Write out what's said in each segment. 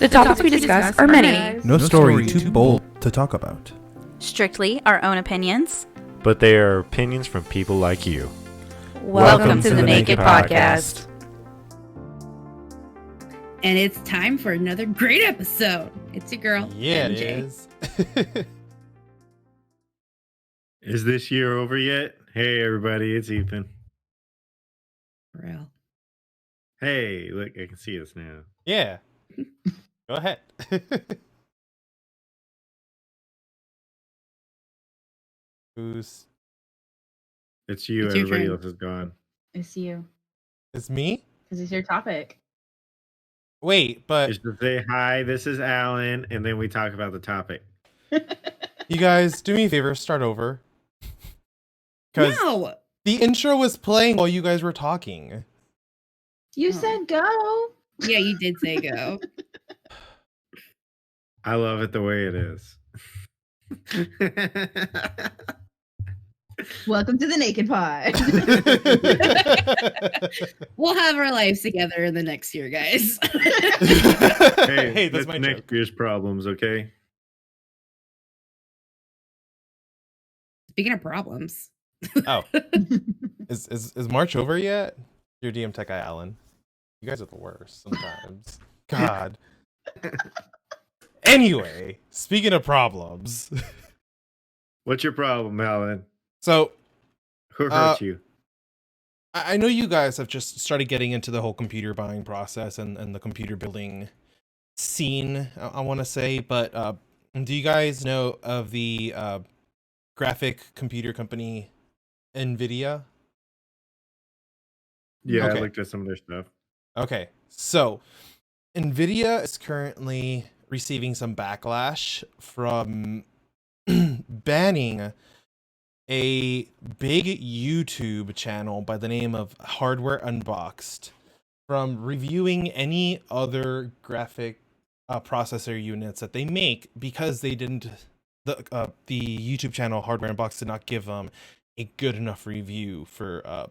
The topics we discuss are many. No story too bold to talk about. Strictly our own opinions. But they are opinions from people like you. Welcome to the Naked Podcast. And it's time for another great episode. It's your girl, Yeah, MJ. it is. Is this year over yet? Hey, everybody, it's Ethan. For real. Hey, look, I can see us now. Yeah. Go ahead. Who's... It's you, It's your everybody turn. else is gone. It's you, It's me? because it's your topic. Wait, but Just to say hi, this is Alan, and then we talk about the topic. you guys, do me a favor, start over. Because No! the intro was playing while you guys were talking. You Oh. said go. Yeah, you did say go. I love it the way it is. Welcome to the Naked Pod. We'll have our lives together in the next year, guys. Hey, that's my next joke. year's problems, okay? Speaking of problems. Oh. Is March over yet? Your DM Tech Guy Alan. You guys are the worst sometimes. God. Anyway, speaking of problems. What's your problem, Alan? So Who hurt you? I know you guys have just started getting into the whole computer buying process and the computer building scene, I want to say, but do you guys know of the graphic computer company NVidia? Yeah, okay. I looked at some of their stuff. Okay, so NVIDIA is currently receiving some backlash from banning a big YouTube channel by the name of Hardware Unboxed from reviewing any other graphic processor units that they make because they didn't, the YouTube channel Hardware Unboxed did not give them a good enough review for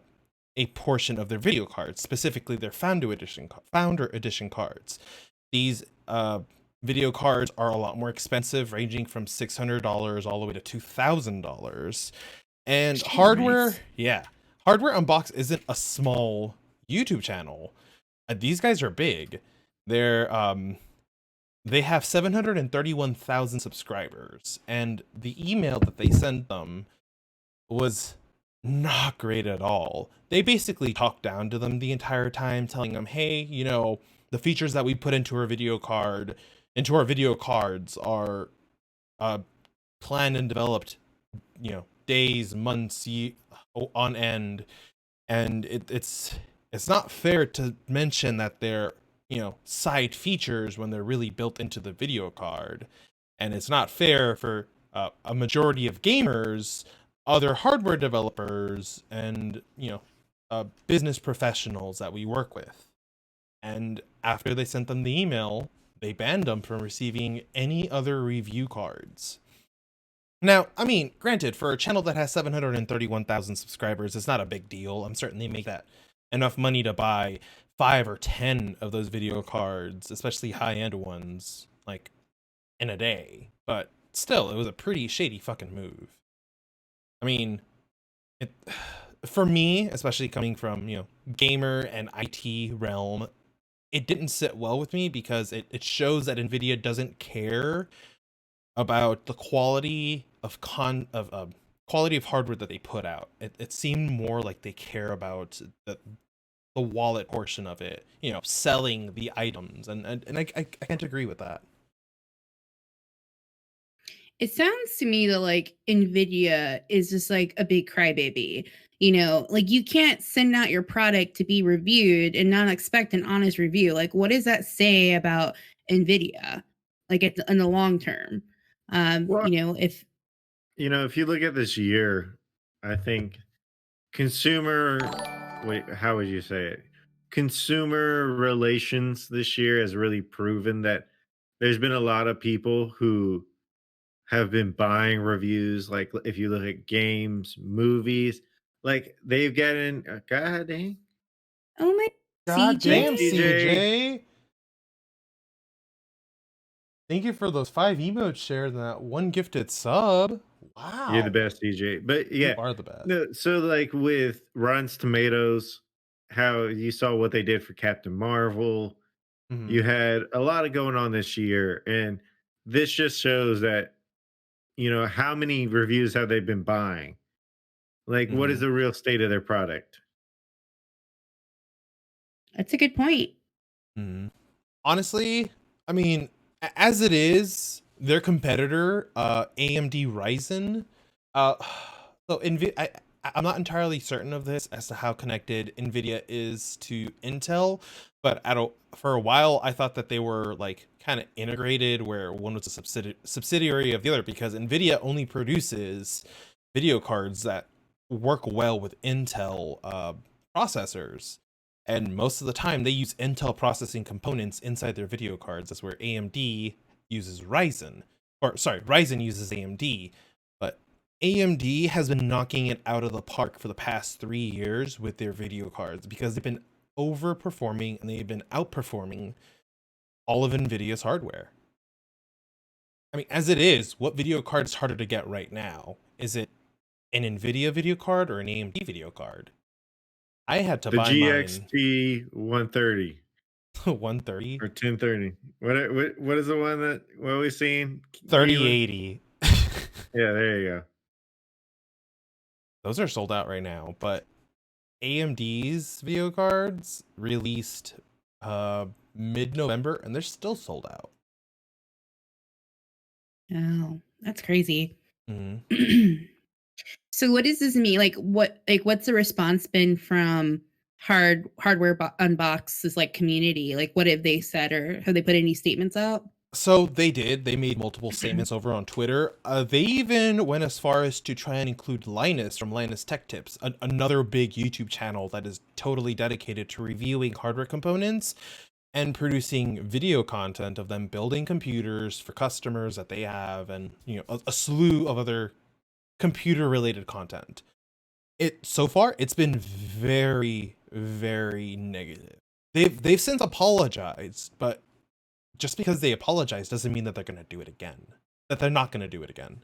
a portion of their video cards, specifically their Founder Edition cards. These video cards are a lot more expensive, ranging from $600 all the way to $2,000. And Jeez. Hardware Unboxed isn't a small YouTube channel. These guys are big. They have 731,000 subscribers, and the email that they sent them was not great at all. They basically talked down to them the entire time, telling them, hey, you know, the features that we put into our video cards are planned and developed, you know, days, months, on end, and it's not fair to mention that they're, you know, side features when they're really built into the video card, and it's not fair for a majority of gamers, other hardware developers, and, you know, business professionals that we work with. And after they sent them the email, they banned them from receiving any other review cards. Now, I mean, granted, for a channel that has 731,000 subscribers, it's not a big deal. I'm certain they make that enough money to buy 5 or 10 of those video cards, especially high-end ones, like, in a day. But still, it was a pretty shady fucking move. I mean, for me, especially coming from, you know, gamer and IT realm, it didn't sit well with me because it shows that NVIDIA doesn't care about the quality of quality of hardware that they put out. It seemed more like they care about the wallet portion of it, you know, selling the items, and I can't agree with that. It sounds to me that like NVIDIA is just like a big crybaby. You know, like you can't send out your product to be reviewed and not expect an honest review. Like, what does that say about NVIDIA? Like in the long term, Well, you know, if if you look at this year, I think how would you say it? Consumer relations this year has really proven that there's been a lot of people who have been buying reviews. Like if you look at games, movies, like they've gotten, God dang. oh my God CJ? damn, CJ. CJ. Thank you for those 5 emotes shared and that 1 gifted sub. Wow. You're the best, DJ. But You yeah, are the best. no, so like with Rotten Tomatoes, how you saw what they did for Captain Marvel, Mhm. you had a lot of going on this year, and this just shows that how many reviews have they been buying? Like, what is Mhm. the real state of their product? That's a good point. Mhm. Honestly, I mean, as it is, their competitor, AMD Ryzen, uh, so I'm not entirely certain of this as to how connected NVIDIA is to Intel, but for a while I thought that they were like kind of integrated, where one was a subsidiary of the other, because NVIDIA only produces video cards that work well with Intel processors. And most of the time, they use Intel processing components inside their video cards. That's where AMD uses Ryzen. Or, sorry, Ryzen uses AMD. But AMD has been knocking it out of the park for the past 3 years with their video cards, because they've been overperforming and they've been outperforming all of NVIDIA's hardware. I mean, as it is, what video card is harder to get right now? Is it an NVIDIA video card or an AMD video card? I had to The buy mine GXT 130 130. or 1030. What is the one that what are we seeing? Keelan? 3080. Yeah, there you go. Those are sold out right now, but AMD's video cards released mid-November and they're still sold out. Oh, that's crazy. Mhm. So what does this mean? What's the response been from Hardware Unboxed's like community? Like, what have they said, or have they put any statements out? So they did. They made multiple statements over on Twitter. They even went as far as to try and include Linus from Linus Tech Tips, another big YouTube channel that is totally dedicated to reviewing hardware components and producing video content of them building computers for customers that they have, and a slew of other computer related content. So far it's been very, very negative. They've since apologized, but just because they apologize doesn't mean that they're going to do it again. That they're not going to do it again.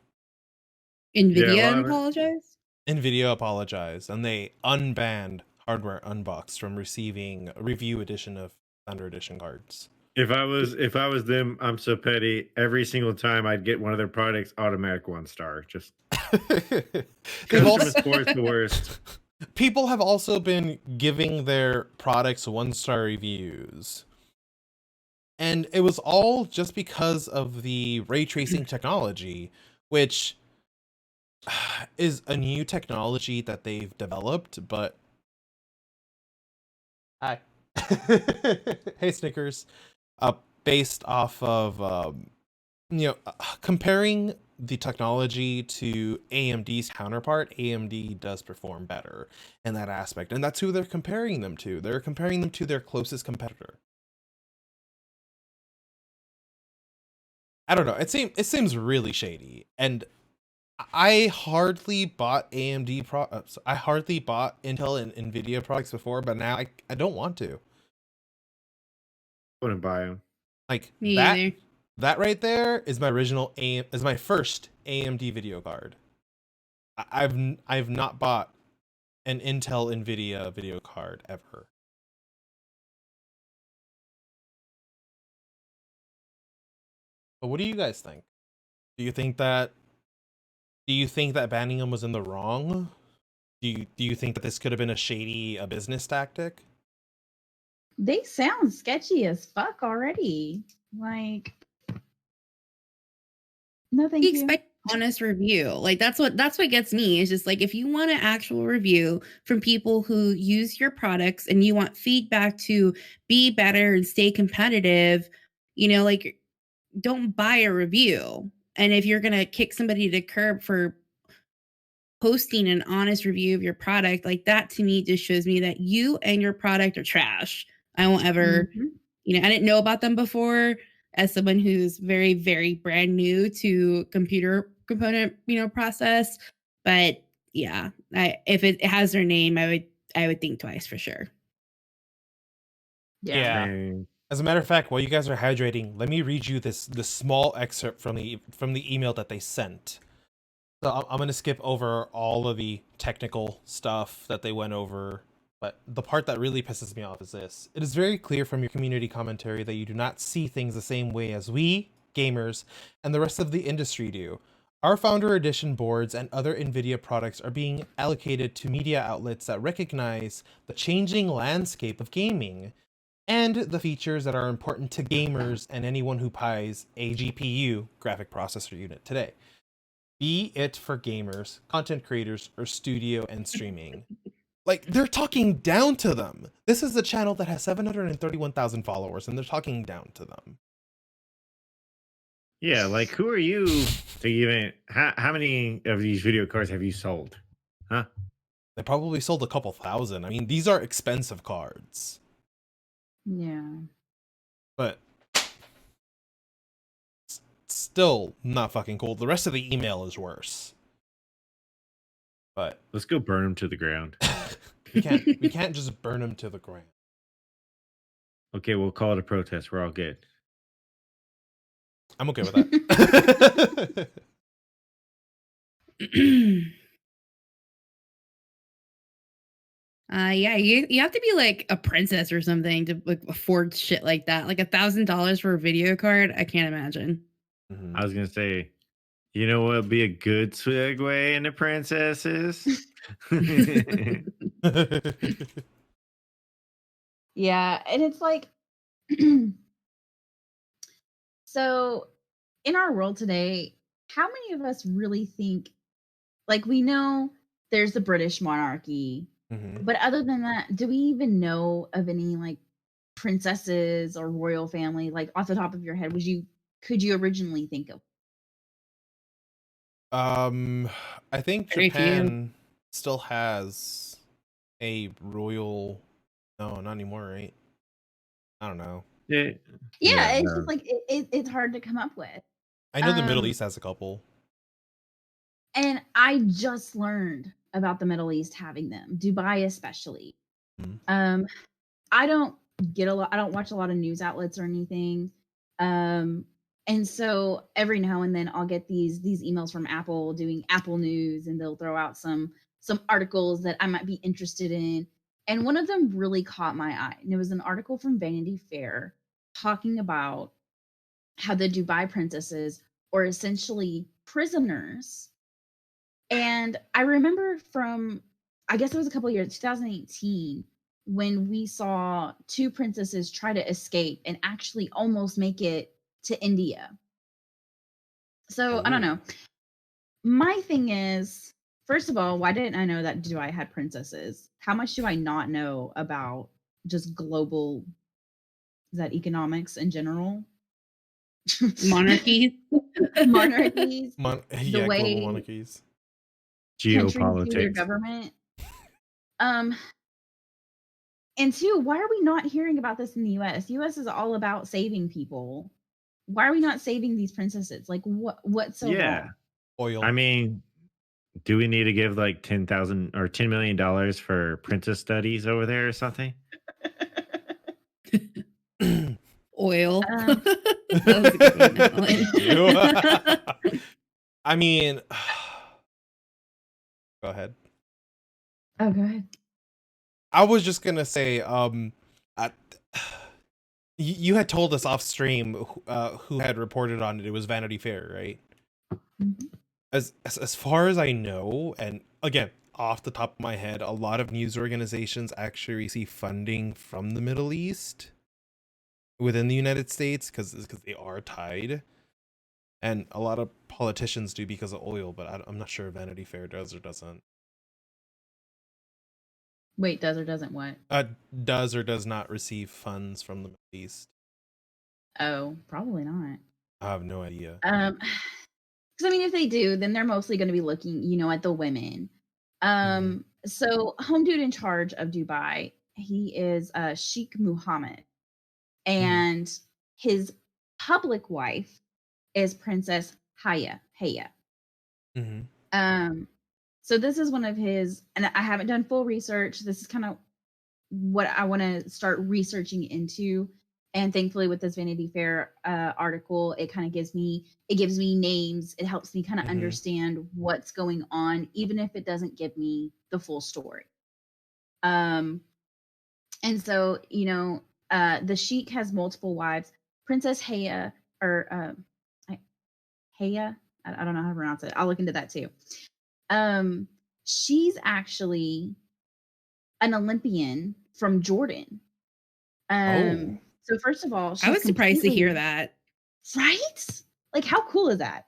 NVIDIA Yeah, a lot of- apologized? NVIDIA apologized and they unbanned Hardware Unboxed from receiving a review edition of Thunder Edition cards. If I was them, I'm so petty. Every single time I'd get one of their products, automatic 1-star. Just They've customer also, support is the worst. people have also been giving their products 1-star reviews. And it was all just because of the ray tracing technology, which is a new technology that they've developed, but hi. Hey Snickers. Based off of comparing the technology to AMD's counterpart, AMD does perform better in that aspect, and that's who they're comparing them to. They're comparing them to their closest competitor. I don't know. It seems really shady, and I hardly bought I hardly bought Intel and NVIDIA products before, but now I don't want to. Wouldn't buy them. Like Me that. either. That right there is my first AMD video card. I've not bought an Intel NVIDIA video card ever. But what do you guys think? Do you think that banning them was in the wrong? Do you think that this could have been a shady business tactic? They sound sketchy as fuck already. Like, no, thank We you. expect honest review. Like that's what gets me, is just like, if you want an actual review from people who use your products and you want feedback to be better and stay competitive, like, don't buy a review. And if you're gonna kick somebody to the curb for posting an honest review of your product, like, that to me just shows me that you and your product are trash. I won't ever, Mhm. I didn't know about them before, as someone who's very, very brand new to computer component, process. But yeah, if it has their name, I would think twice for sure. Yeah. Dang. As a matter of fact, while you guys are hydrating, let me read you this small excerpt from the email that they sent. So I'm going to skip over all of the technical stuff that they went over, but the part that really pisses me off is this. It is very clear from your community commentary that you do not see things the same way as we, gamers, and the rest of the industry do. Our Founder Edition boards and other NVIDIA products are being allocated to media outlets that recognize the changing landscape of gaming and the features that are important to gamers and anyone who buys a GPU, graphic processor unit, today. Be it for gamers, content creators, or studio and streaming. Like, they're talking down to them. This is a channel that has 731,000 followers, and they're talking down to them. Yeah, like who are you to even? How many of these video cards have you sold? Huh? They probably sold a couple thousand. I mean, these are expensive cards. Yeah. But still not fucking cool. The rest of the email is worse. But Let's go burn them to the ground. we can't just burn them to the ground. Okay, we'll call it a protest. We're all good. I'm okay with that. Yeah, you have to be like a princess or something to like afford shit like that. Like $1,000 for a video card, I can't imagine. I was gonna say, you know what would be a good segue into princesses? Yeah, and it's like so in our world today, how many of us really think like we know there's the British monarchy, Mhm. but other than that, do we even know of any like princesses or royal family like off the top of your head? Could you originally think of? I think Very few. Japan still has a royal. No, not anymore, right? I don't know. Yeah, Yeah, it's no. just like it's hard to come up with. I know the Middle Um, East has a couple. and I just learned about the Middle East having them, Dubai especially. Mhm. I don't I don't watch a lot of news outlets or anything. Um, and so every now and then I'll get these emails from Apple doing Apple News, and they'll throw out some articles that I might be interested in. And one of them really caught my eye. And it was an article from Vanity Fair talking about how the Dubai princesses are essentially prisoners. And I remember from, I guess it was a couple of years, 2018, when we saw two princesses try to escape and actually almost make it to India. So I don't Ooh. know. My thing is, first of all, why didn't I know that Dubai had princesses? How much do I not know about just global, is that economics in general? Monarchies. Monarchies, the Yeah, global way monarchies. countries do their Geopolitics. government. Um, and two, why are we not hearing about this in the US? US is all about saving people. Why are we not saving these princesses? Like what's so Yeah. wrong? Oil. I mean, do we need to give like 10,000 or $10 million for princess studies over there or something? Oil. Um, That was a good one, Alan. You. I mean, go ahead. oh, go ahead. I was just gonna say, I, you had told us off stream who had reported on it. It was Vanity Fair, right? Mhm. As far as I know, and again, off the top of my head, a lot of news organizations actually receive funding from the Middle East within the United States because they are tied, and a lot of politicians do because of oil. But I'm not sure if Vanity Fair does or doesn't. Wait, does or doesn't what? Does or does not receive funds from the Middle East. Oh, probably not. I have no idea. Because I mean, if they do, then they're mostly going to be looking, at the women. So home dude in charge of Dubai, he is Sheikh Muhammad, and his public wife is Princess Haya. Mm-hmm. So this is one of his, and I haven't done full research. This is kind of what I want to start researching into And thankfully, with this Vanity Fair article, it kind of gives me names. It helps me kind of understand what's going on, even if it doesn't give me the full story. And so, the sheik has multiple wives. Princess Haya, or Haya, I don't know how to pronounce it. I'll look into that too. She's actually an Olympian from Jordan. So first of all, I was surprised to hear that. Right? Like, how cool is that?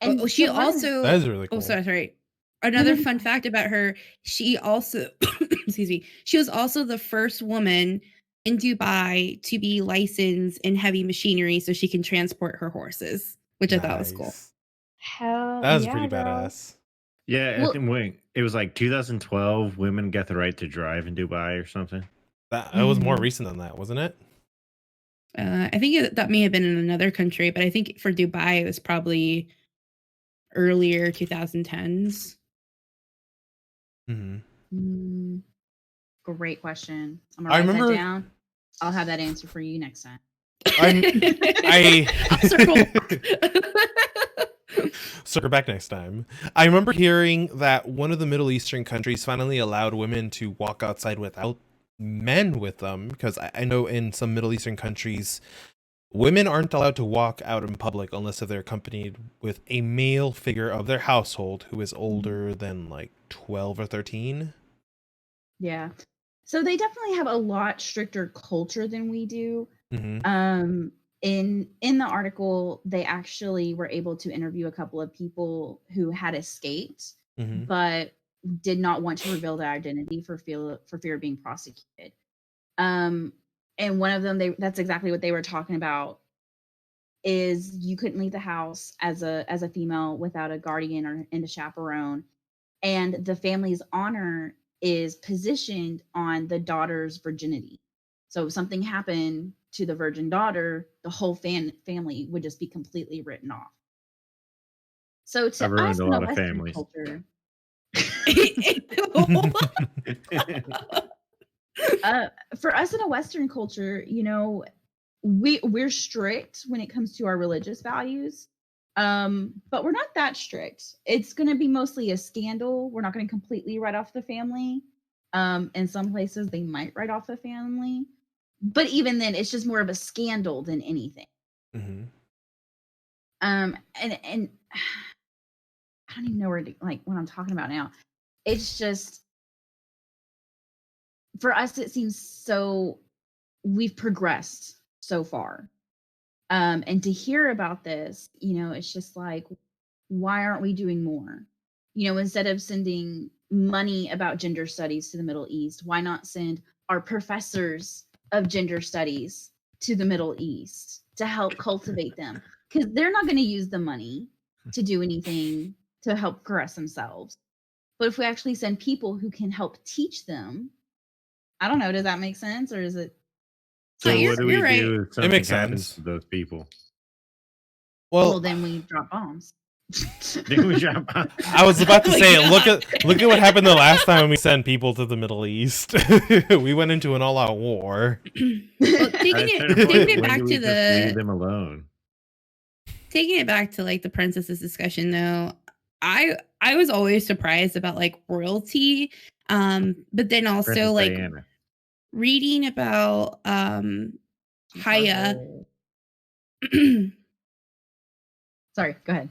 And she also, that is really cool. Oh, sorry. Another fun fact about her, she also, excuse me, she was also the first woman in Dubai to be licensed in heavy machinery so she can transport her horses, which I thought was cool. Hell That was yeah, pretty girl. badass. Yeah, Well- I think when it was like 2012, women got the right to drive in Dubai or something. That was more recent than that, wasn't it? I think that may have been in another country, but I think for Dubai, it was probably earlier 2010s. Great question. I'm I gonna write remember- that down. I'll have that answer for you next time. Circle back next time. I remember hearing that one of the Middle Eastern countries finally allowed women to walk outside without men with them, because I know in some Middle Eastern countries, women aren't allowed to walk out in public unless they're accompanied with a male figure of their household who is older than like 12 or 13. Yeah. So they definitely have a lot stricter culture than we do. Mm-hmm. In the article, they actually were able to interview a couple of people who had escaped, but did not want to reveal their identity for fear of being prosecuted. And one of them, that's exactly what they were talking about, is you couldn't leave the house as a female without a guardian and a chaperone, and the family's honor is positioned on the daughter's virginity. So if something happened to the virgin daughter, the whole family would just be completely written off. So to I've ruined us a in lot a of Western families. culture, Oh, for us in a Western culture, we're strict when it comes to our religious values. But we're not that strict. It's going to be mostly a scandal. We're not going to completely write off the family. In some places they might write off the family, but even then it's just more of a scandal than anything. And I don't even know where to, like, what I'm talking about now. It's just, for us, it seems so we've progressed so far. And to hear about this, it's just like, why aren't we doing more? Instead of sending money about gender studies to the Middle East, why not send our professors of gender studies to the Middle East to help cultivate them? Because they're not going to use the money to do anything to help progress themselves. But if we actually send people who can help teach them, I don't know, does that make sense? Or is it? So you're what do we right. do if something makes happens sense. to those people? Well, then we drop bombs. Then we drop. I was about to Oh my say, look God. at what happened the last time we sent people to the Middle East. We went into an all-out war. Well, taking it back to leave the them alone. taking it back to like the princesses discussion though, I was always surprised about like royalty, but then also Princess like Diana. reading about Haya. Sorry, go ahead.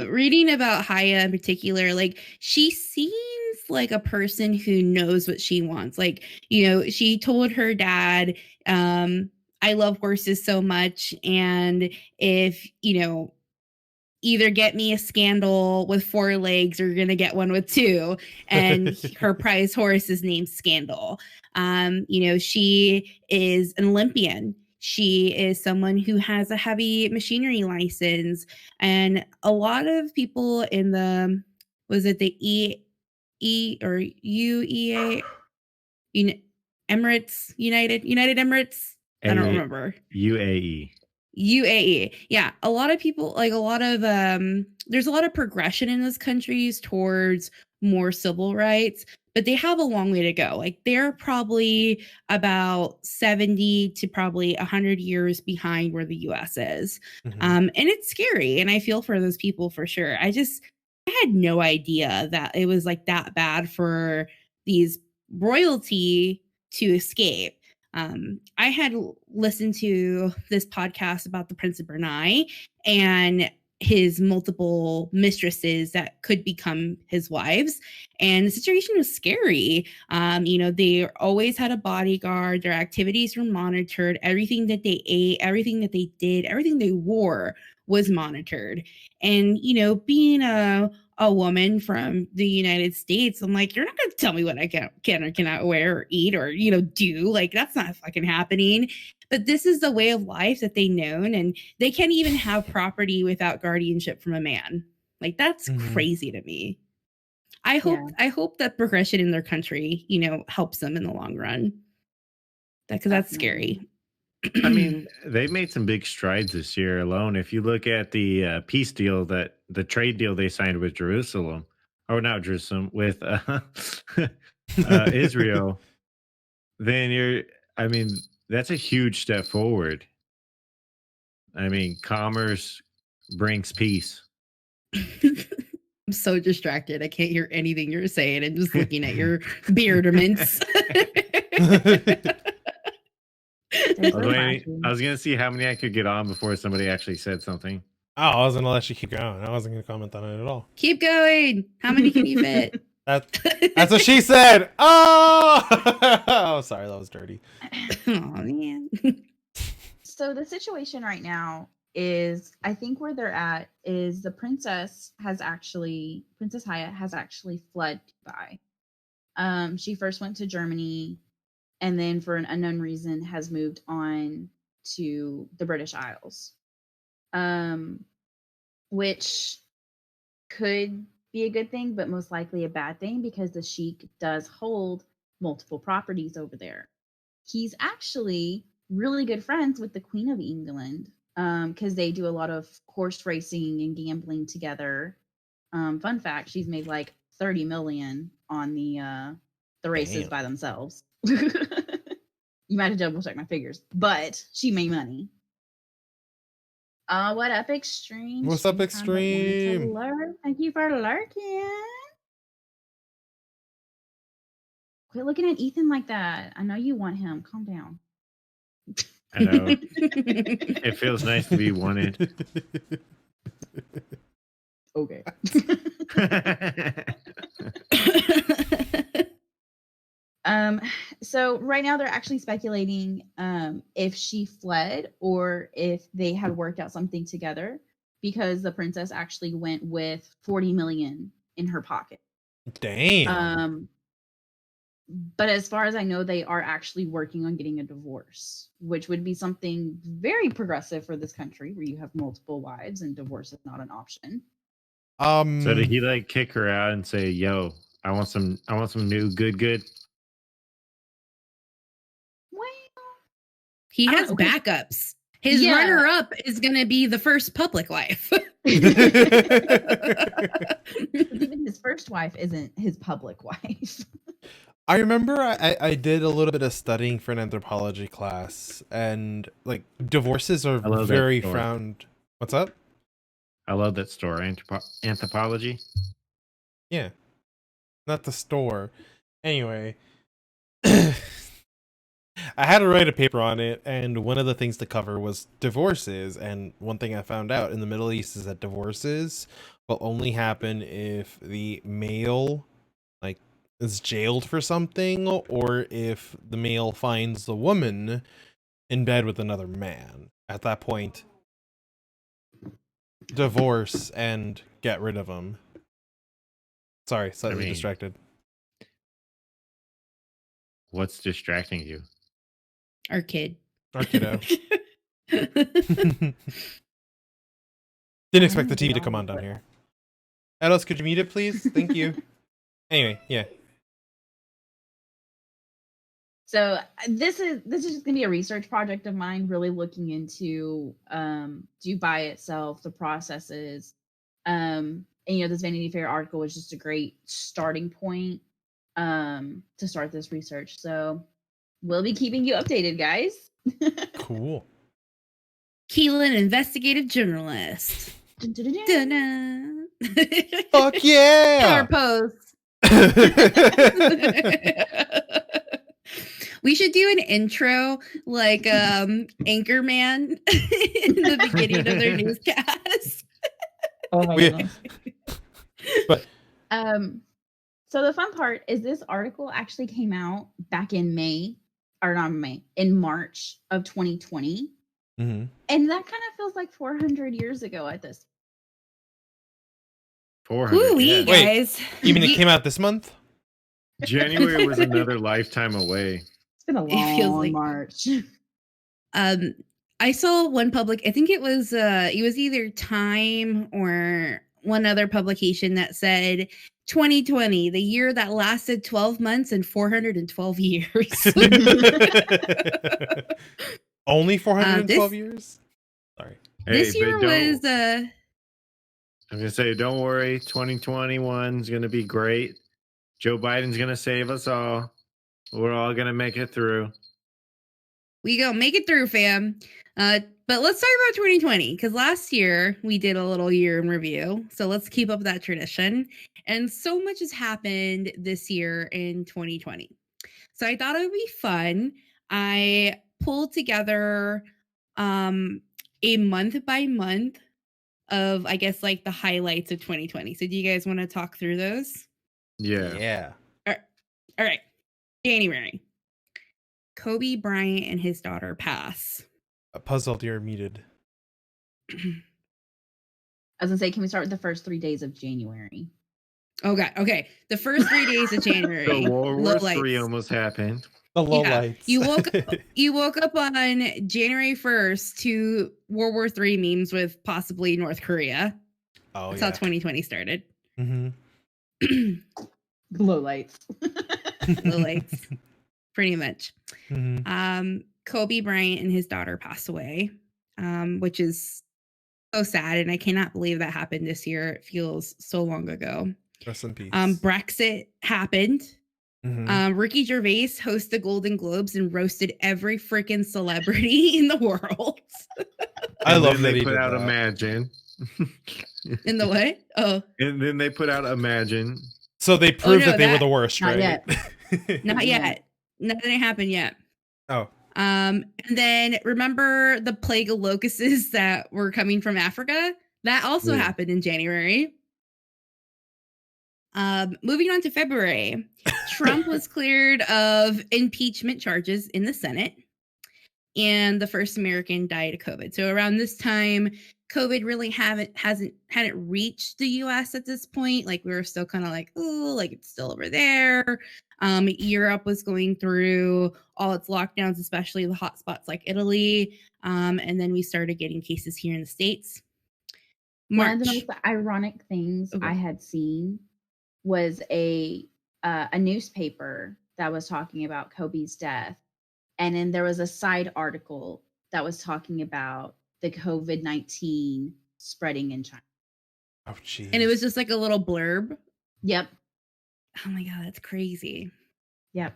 Reading about Haya in particular, like she seems like a person who knows what she wants. Like, she told her dad, I love horses so much, and if either get me a Scandal with 4 legs or you're gonna get one with 2, and her prize horse is named Scandal. She is an Olympian. She is someone who has a heavy machinery license, and a lot of people in the the or UEA Emirates United Emirates. I don't remember. UAE. UAE. Yeah. A lot of people, like there's a lot of progression in those countries towards more civil rights, but they have a long way to go. Like they're probably about 70 to probably 100 years behind where the US is. Mhm. And it's scary. And I feel for those people for sure. I had no idea that it was like that bad for these royalty to escape. I had listened to this podcast about the Prince of Brunei and his multiple mistresses that could become his wives. And the situation was scary. They always had a bodyguard, their activities were monitored, everything that they ate, everything that they did, everything they wore was monitored. And, being a woman from the United States, I'm like, you're not going to tell me what I can or cannot wear or eat or, do. Like, that's not fucking happening. But this is the way of life that they known, and they can't even have property without guardianship from a man. Like, that's crazy to me. I hope that progression in their country, helps them in the long run. Because that's scary. I mean, they've made some big strides this year alone. If you look at the peace deal, the trade deal they signed with Jerusalem, or not Jerusalem, with Israel, then that's a huge step forward. I mean, commerce brings peace. I'm so distracted. I can't hear anything you're saying. I'm just looking at your bearderments. I was going to see how many I could get on before somebody actually said something. Oh, I was going to let you keep going. I wasn't going to comment on it at all. Keep going. How many can you fit? That's what she said. Oh, sorry. That was dirty. Oh, man. So the situation right now is, I think where they're at is the Princess Hyatt has actually fled Dubai. She first went to Germany and then for an unknown reason has moved on to the British Isles, which could be a good thing, but most likely a bad thing because the Sheik does hold multiple properties over there. He's actually really good friends with the Queen of England because they do a lot of horse racing and gambling together. Fun fact, she's made like 30 million on the races by themselves. You might have double check my figures, but she made money. What up, Extreme? What's up, Extreme? Thank you for lurking. Quit looking at Ethan like that. I know you want him. Calm down. I know. It feels nice to be wanted. Okay. So right now they're actually speculating if she fled or if they had worked out something together, because the princess actually went with 40 million in her pocket. Damn. But as far as I know, they are actually working on getting a divorce, which would be something very progressive for this country where you have multiple wives and divorce is not an option. So did he like kick her out and say, "Yo, I want some new good"? Well, he has backups. His runner-up is going to be the first public wife. Even his first wife isn't his public wife. I remember I did a little bit of studying for an anthropology class, and like divorces are very frowned. What's up? I love that story. Anthropology. Yeah, not the store. Anyway, I had to write a paper on it, and one of the things to cover was divorces. And one thing I found out in the Middle East is that divorces will only happen if the male is jailed for something, or if the male finds the woman in bed with another man. At that point, divorce and get rid of them. Sorry, slightly distracted. What's distracting you? Our kiddo. Didn't expect the TV to come on down here. Alice, could you mute it, please? Thank you. Anyway, yeah. So this is just gonna be a research project of mine, really looking into Dubai itself, the processes, and this Vanity Fair article was just a great starting point. to start this research. So we'll be keeping you updated, guys. Cool. Keelan, investigative journalist. Dun-dun-dun-dun. Dun-dun. Fuck yeah! Our post. We should do an intro like Anchorman in the beginning of their newscast. Oh my We- goodness. But So the fun part is this article actually came out back in in March of 2020. mhm. And that kind of feels like 400 years ago at this. 400. Woo-wee, Yeah. Wait. guys. You mean it came out this month? January was another lifetime away. It's been a It feels long like- March. I saw one I think it was either Time or one other publication that said 2020, the year that lasted 12 months and 412 years. Only 412 this- years? Sorry. This Hey, year but was I'm gonna say, don't worry. 2021 is gonna be great. Joe Biden's gonna save us all. We're all gonna make it through. we go make it through, fam. But let's talk about 2020 because last year we did a little year in review. So let's keep up that tradition. And so much has happened this year in 2020. So I thought it would be fun. I pulled together a month by month of, I guess, like the highlights of 2020. So do you guys want to talk through those? Yeah. All right. January. Kobe Bryant and his daughter pass. Puzzled you're muted. I was gonna say, can we start with the first 3 days of January? Oh god. Okay. The first 3 days of January. So World low War lights. III almost happened. The low Yeah. lights. You woke up on January 1st to World War III memes with possibly North Korea. Oh, That's yeah. how 2020 started. Mhm. Glow lights. Low lights. Pretty much. Mhm. Kobe Bryant and his daughter passed away, which is so sad. And I cannot believe that happened this year. It feels so long ago. Rest in peace. Brexit happened. Mhm. Ricky Gervais hosted the Golden Globes and roasted every freaking celebrity in the world. I And love then that they he put did out that. Imagine. In the what? Oh, And then they put out Imagine. So they proved no, that they were that- the worst, not right? yet. not Yeah. yet. Nothing happened yet. Oh. And then remember the plague of locusts that were coming from Africa? That also Yeah. happened in January. Moving on to February, Trump was cleared of impeachment charges in the Senate, and the first American died of COVID. So around this time, COVID really hadn't reached the U.S. at this point. Like we were still kind of like, oh, like it's still over there. Europe was going through all its lockdowns, especially the hot spots like Italy. And then we started getting cases here in the States. One of the March. most ironic things Okay. I had seen was a newspaper that was talking about Kobe's death, and then there was a side article that was talking about the COVID-19 spreading in China. Oh, jeez. And it was just like a little blurb. Yep. Oh my God, that's crazy. Yep.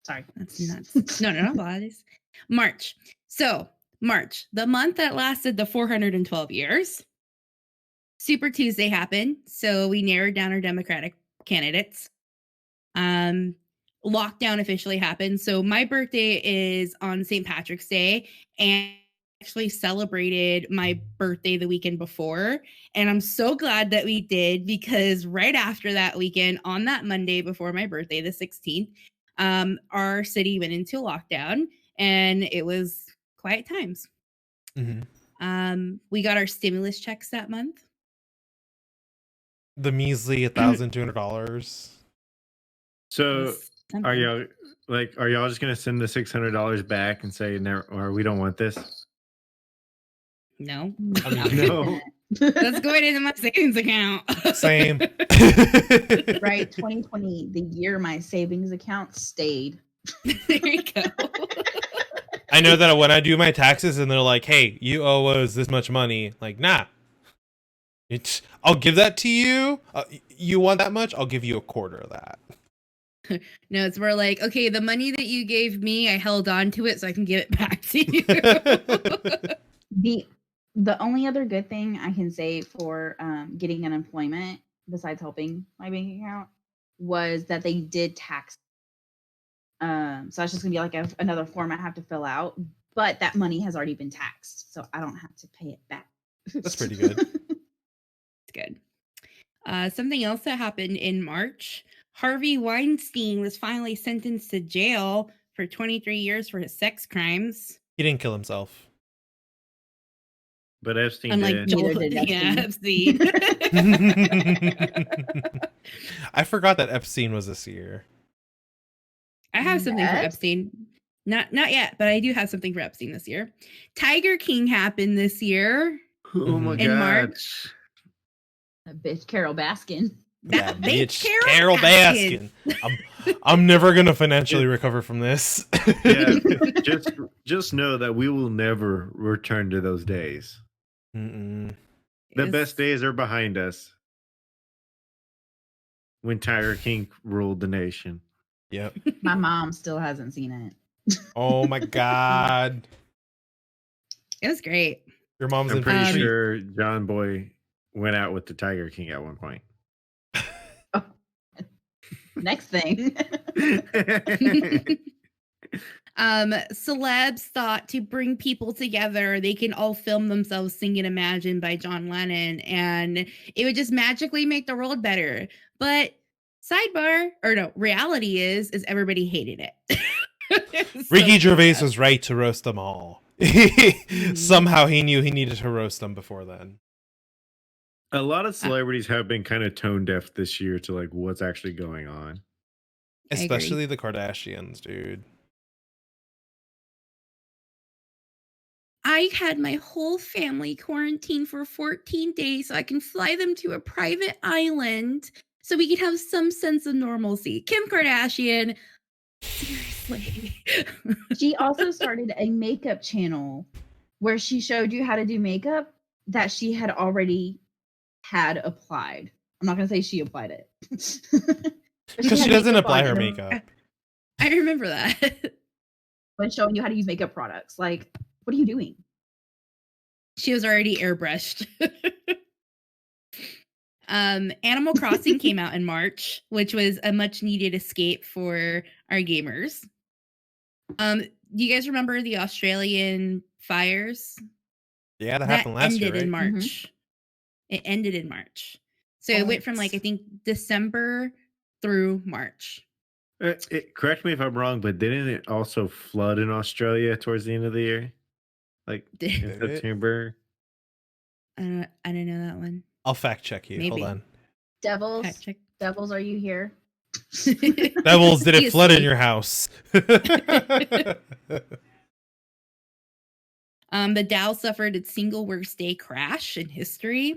Sorry. That's nuts. No apologies. March. So, March, the month that lasted the 412 years. Super Tuesday happened. So, we narrowed down our Democratic candidates. Lockdown officially happened. So, my birthday is on St. Patrick's Day, and I actually celebrated my birthday the weekend before. And I'm so glad that we did, because right after that weekend, on that Monday before my birthday, the 16th, our city went into lockdown, and it was quiet times. Mhm. We got our stimulus checks that month. The measly $1,200. So Was are something. y'all just gonna send the $600 back and say never, or we don't want this? No, I mean, No. that's going into my savings account. Same. Right. 2020, the year my savings account stayed. There you go. I know that when I do my taxes and they're like, hey, you owe us this much money. Like, nah. I'll give that to you. You want that much? I'll give you a quarter of that. No, it's more like, okay, the money that you gave me, I held on to it so I can give it back to you. The only other good thing I can say for getting unemployment, besides helping my bank account, was that they did tax. So that's just gonna be like another form I have to fill out, but that money has already been taxed, so I don't have to pay it back. That's pretty good. It's good. Something else that happened in March, Harvey Weinstein was finally sentenced to jail for 23 years for his sex crimes. He didn't kill himself. But Epstein Unlike did. Joel, Neither did yeah, Epstein. I forgot that Epstein was this year. I have something for Yes. Epstein. Not yet, but I do have something for Epstein this year. Tiger King happened this year. Oh my In god. March. That bitch Carol Baskin. Yeah, That bitch, bitch Carol Baskin. I'm never gonna financially recover from this. Yeah, just know that we will never return to those days. Mm-mm. The It's- best days are behind us. When Tiger King ruled the nation. Yep. My mom still hasn't seen it. Oh my god. It was great. Your mom's I'm in pretty for a treat. sure John Boy went out with the Tiger King at one point. Next thing. Celebs thought to bring people together, they can all film themselves singing Imagine by John Lennon, and it would just magically make the world better. But reality is everybody hated it. Ricky So Gervais sad. was right to roast them all. Somehow he knew he needed to roast them before then. A lot of celebrities have been kind of tone deaf this year to like what's actually going on. I agree. Especially the Kardashians, dude. I had my whole family quarantined for 14 days so I can fly them to a private island so we can have some sense of normalcy. Kim Kardashian, seriously. She also started a makeup channel where she showed you how to do makeup that she had already had applied. I'm not going to say she applied it. Because she had doesn't makeup apply on her and makeup. I remember that. when showing you how to use makeup products. Like, what are you doing? She was already airbrushed. Animal Crossing came out in March, which was a much needed escape for our gamers. Do you guys remember the Australian fires? Yeah, that happened last year, ended in right? March. It ended in March. So Oh, it went from like I it's- think December through March. Correct me if I'm wrong, but didn't it also flood in Australia towards the end of the year? Like in Did it? September? I didn't know that one. I'll fact check you. Maybe. Hold on. Devils, Fact check. devils, are you here? Devils, did He it is flood in asleep. your house? The Dow suffered its single worst day crash in history.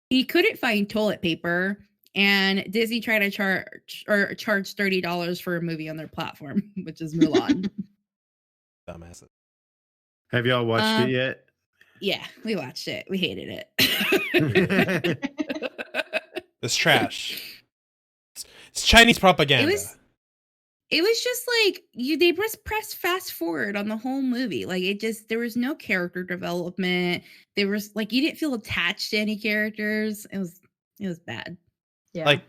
He couldn't find toilet paper, and Disney tried to charge $30 for a movie on their platform, which is Mulan. Dumbasses. Have y'all watched it yet? Yeah, we watched it. We hated it. It's trash. It's Chinese propaganda. It was just like they just press fast forward on the whole movie. Like there was no character development. There was like you didn't feel attached to any characters. It was bad. Yeah. Like,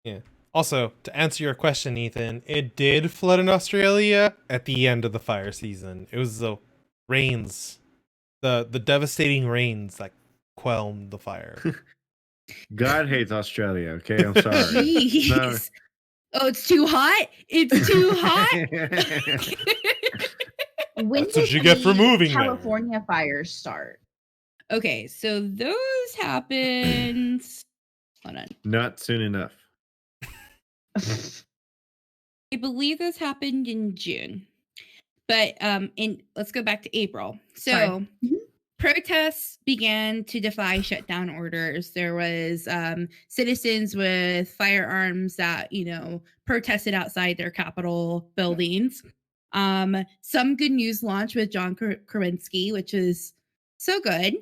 yeah. Also, to answer your question, Ethan, it did flood in Australia at the end of the fire season. It was the rains, the devastating rains that quelmed the fire. God hates Australia, okay? I'm sorry. Jeez. Oh, it's too hot. It's too hot. when That's what did you get for the moving there. California fires start? Okay, so those happened. Hold on. Not soon enough. I believe this happened in June. But let's go back to April. So Sorry. Mhm. protests began to defy shutdown orders. There was citizens with firearms that, protested outside their Capitol buildings. Some good news launched with John Kerwinski, which is so good.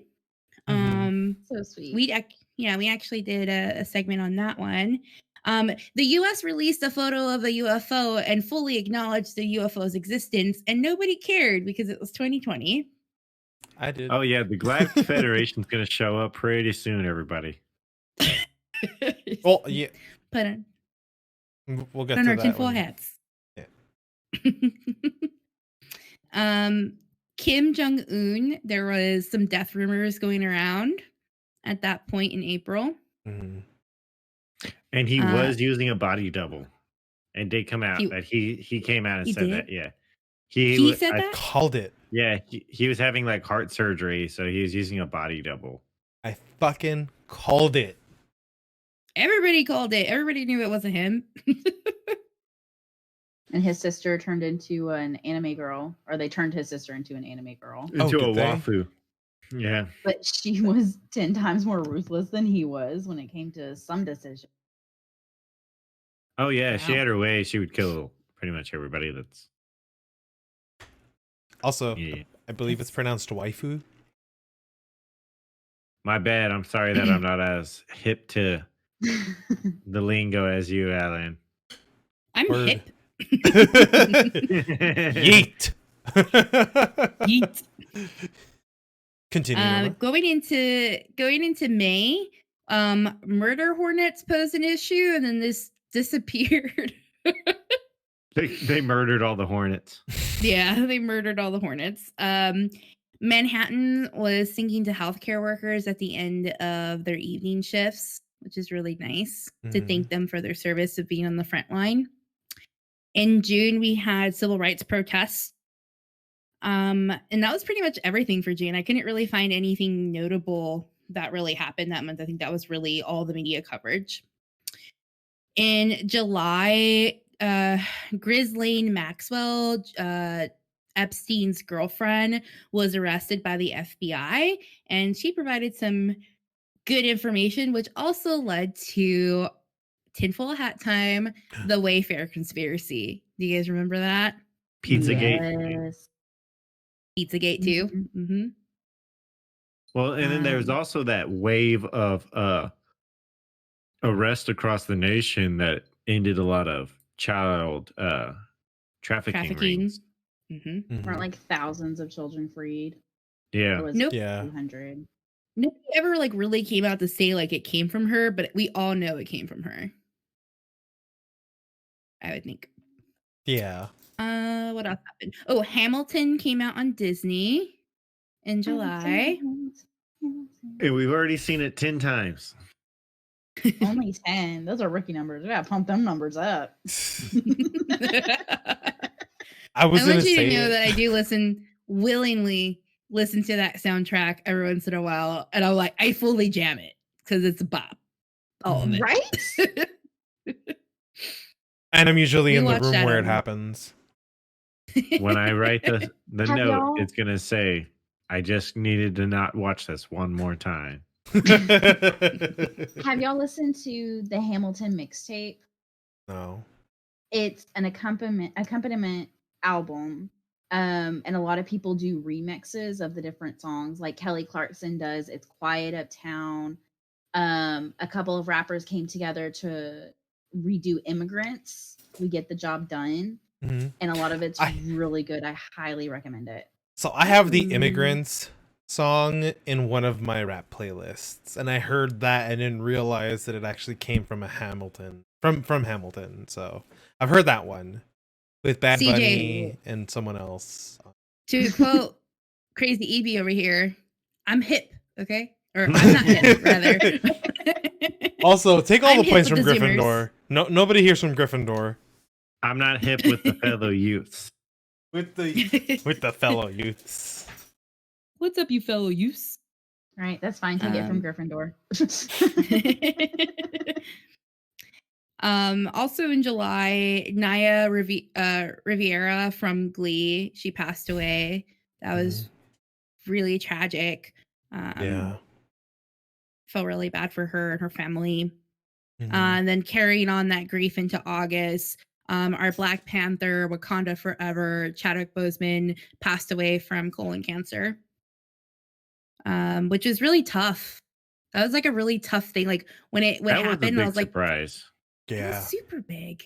Mhm. So sweet. We actually did a segment on that one. The US released a photo of a UFO and fully acknowledged the UFO's existence, and nobody cared because it was 2020. I did. Oh yeah, the Galactic Federation's going to show up pretty soon, everybody. Well, yeah, Put on, we'll get put on to our that tinfoil one. hats. Yeah. Kim Jong-un, there was some death rumors going around at that point in April. Mhm. And he was using a body double. And did come out that he came out and he said did? that, yeah. He said I that? Called it. Yeah, he was having like heart surgery, so he was using a body double. I fucking called it. Everybody called it. Everybody knew it wasn't him. And his sister turned into an anime girl, or they turned his sister into an anime girl. Into a did they? wafu. Yeah. But she was 10 times more ruthless than he was when it came to some decisions. Oh yeah, she Wow. had her way. She would kill pretty much everybody that's Also, yeah. I believe it's pronounced waifu. My bad. I'm sorry that I'm not as hip to the lingo as you, Alan. I'm Word. hip. Yeet. Yeet. Continue. Norma. Going into May, murder hornets posed an issue, and then this disappeared. They murdered all the hornets. Yeah, they murdered all the hornets. Manhattan was singing to healthcare workers at the end of their evening shifts, which is really nice to thank them for their service of being on the front line. In June, we had civil rights protests. And that was pretty much everything for June. I couldn't really find anything notable that really happened that month. I think that was really all the media coverage. In July, Ghislaine Maxwell, Epstein's girlfriend, was arrested by the FBI, and she provided some good information, which also led to tinfoil hat time, the Wayfair conspiracy. Do you guys remember that? Pizzagate. Yes. Pizzagate too. Mhm. Mm-hmm. Well, and then there's also that wave of arrest across the nation that ended a lot of child trafficking rings. Mm-hmm. Weren't like thousands of children freed? Yeah. It was Nope. Yeah. 200. Nobody ever like really came out to say like it came from her, but we all know it came from her. I would think. Yeah. What else happened? Oh, Hamilton came out on Disney in July. And we've already seen it 10 times. Only 10. Those are rookie numbers. We gotta pump them numbers up. I was I going want to you say to know it. that I do willingly listen to that soundtrack every once in a while, and I fully jam it because it's a bop. All of it. Right? And I'm usually We in the watched room that where it on- happens. When I write the Have note, y'all- it's going to say, I just needed to not watch this one more time. Have y'all listened to the Hamilton mixtape? No. It's an accompaniment album. And a lot of people do remixes of the different songs. Like Kelly Clarkson does It's Quiet Uptown. A couple of rappers came together to redo Immigrants. We Get the Job Done. Mhm. And a lot of it's I- really good. I highly recommend it. So I have the Immigrants song in one of my rap playlists, and I heard that and didn't realize that it actually came from a Hamilton from Hamilton. So I've heard that one with Bad CJ. Bunny and someone else. To quote Crazy Evie over here, I'm hip, okay? Or I'm not hip, rather. Also, take all I'm the hip points with from the Zoomers. Gryffindor. No, nobody hears from Gryffindor. I'm not hip with the fellow youths. With the fellow youths. What's up, you fellow youths? Right? That's fine. Take it from Um, Gryffindor. Also in July, Naya Riviera from Glee, she passed away. That was really tragic. Yeah. Felt really bad for her and her family. Mhm. And then carrying on that grief into August, our Black Panther, Wakanda Forever, Chadwick Boseman passed away from colon cancer, which is really tough. That was like a really tough thing. Like when it That was a happened, I big was like, surprise. It Yeah. was super big.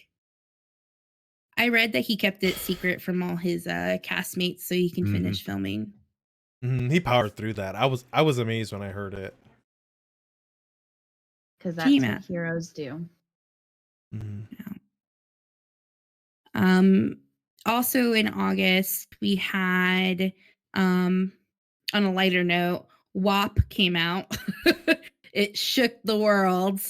I read that he kept it secret from all his castmates so he can finish filming. He powered through that. I was amazed when I heard it. Because Can you that's what imagine? heroes do. Also in August, we had on a lighter note, WAP came out. It shook the world.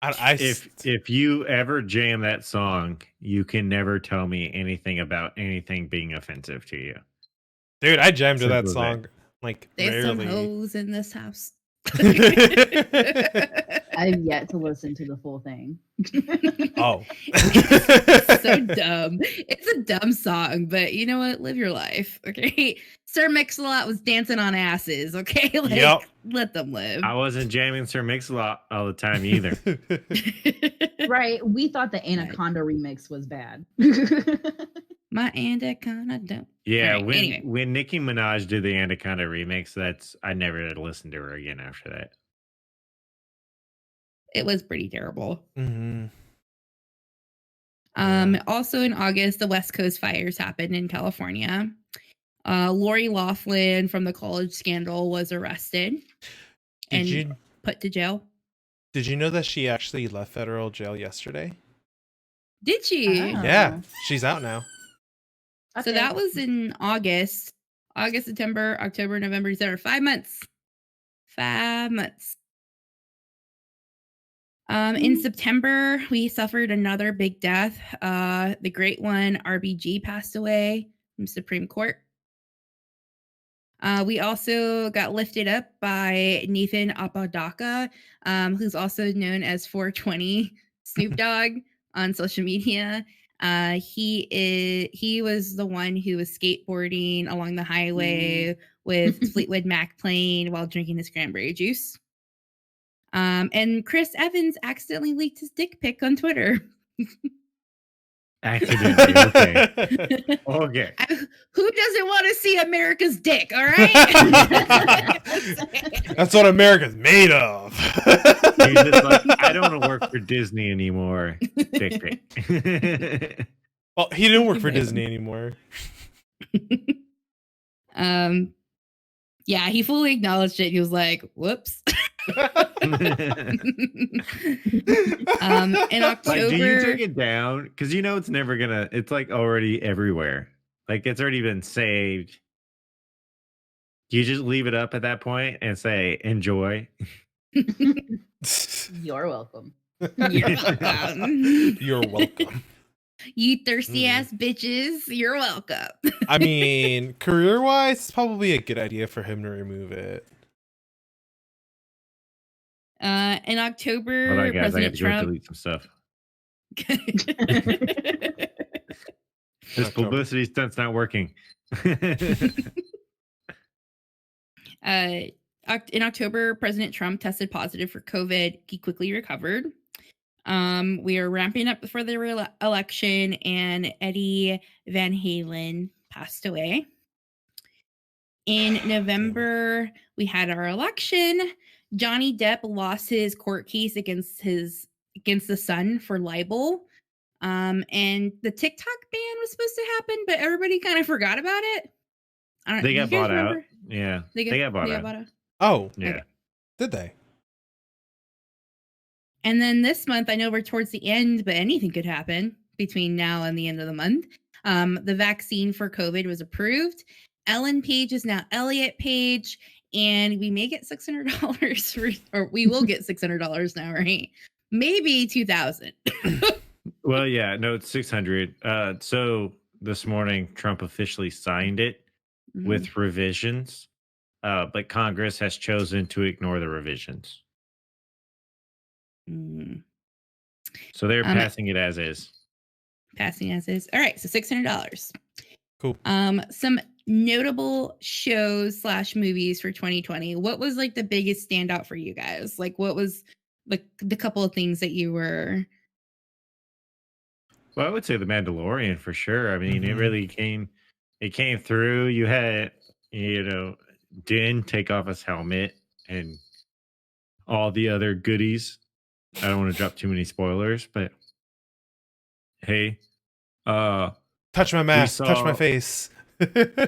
If you ever jam that song, you can never tell me anything about anything being offensive to you. Dude, I jammed to that Simple as that. song like There's some rarely. hoes in this house. I've yet to listen to the full thing. Oh. It's so dumb. It's a dumb song, but you know what? Live your life, okay? Sir Mix-a-Lot was dancing on asses, okay? Like, Yep. let them live. I wasn't jamming Sir Mix-a-Lot all the time either. Right. We thought the Anaconda remix was bad. My anaconda don't. Yeah, All right, when Nicki Minaj did the Anaconda remix, I never listened to her again after that. It was pretty terrible. Yeah. Also in August, the West Coast fires happened in California. Lori Loughlin from the college scandal was arrested and put to jail. Did you know that she actually left federal jail yesterday? Did she? Oh. Yeah, she's out now. So that was in August. August, September, October, November, December. 5 months. 5 months. In September, we suffered another big death. The great one, RBG, passed away from Supreme Court. We also got lifted up by Nathan Apodaca, who's also known as 420 Snoop Dogg on social media. He was the one who was skateboarding along the highway with Fleetwood Mac playing while drinking his cranberry juice. And Chris Evans accidentally leaked his dick pic on Twitter. Accidentally, okay. Okay. Who doesn't want to see America's dick? All right. That's what America's made of. He's just like, I don't want to work for Disney anymore. Dick pic. Well, he didn't work for Disney anymore. Yeah, he fully acknowledged it. He was like, whoops. In October, Like, do you take it down? Because you know it's never gonna. It's like already everywhere. Like it's already been saved. Do you just leave it up at that point and say enjoy? You're welcome. You're welcome. You're welcome. You thirsty ass bitches, you're welcome. I mean, career-wise, it's probably a good idea for him to remove it. In October, Hold on, guys, I have President to go Trump. delete some stuff. This publicity stunt's not working. In October, President Trump tested positive for COVID. He quickly recovered. We are ramping up for the election, and Eddie Van Halen passed away. In November, we had our election. Johnny Depp lost his court case against the Sun for libel. And the TikTok ban was supposed to happen, but everybody kind of forgot about it. They got bought out. Remember? Yeah. They got bought out. Oh, Yeah. Okay. Did they? And then this month, I know we're towards the end, but anything could happen between now and the end of the month. The vaccine for COVID was approved. Ellen Page is now Elliot Page, and we may get $600 or we will get $600 now, right? Maybe 2,000. Well, yeah, no, it's 600. So this morning, Trump officially signed it with revisions, but Congress has chosen to ignore the revisions. So they're passing it as is. Passing as is. All right, so $600. Cool. Some notable shows / movies for 2020. What was like the biggest standout for you guys? Like, what was like the couple of things that you were? Well, I would say The Mandalorian for sure. I mean, it really came through. You had, Din take off his helmet and all the other goodies. I don't want to drop too many spoilers, but hey, uh, Touch my we mask, touch my saw, face.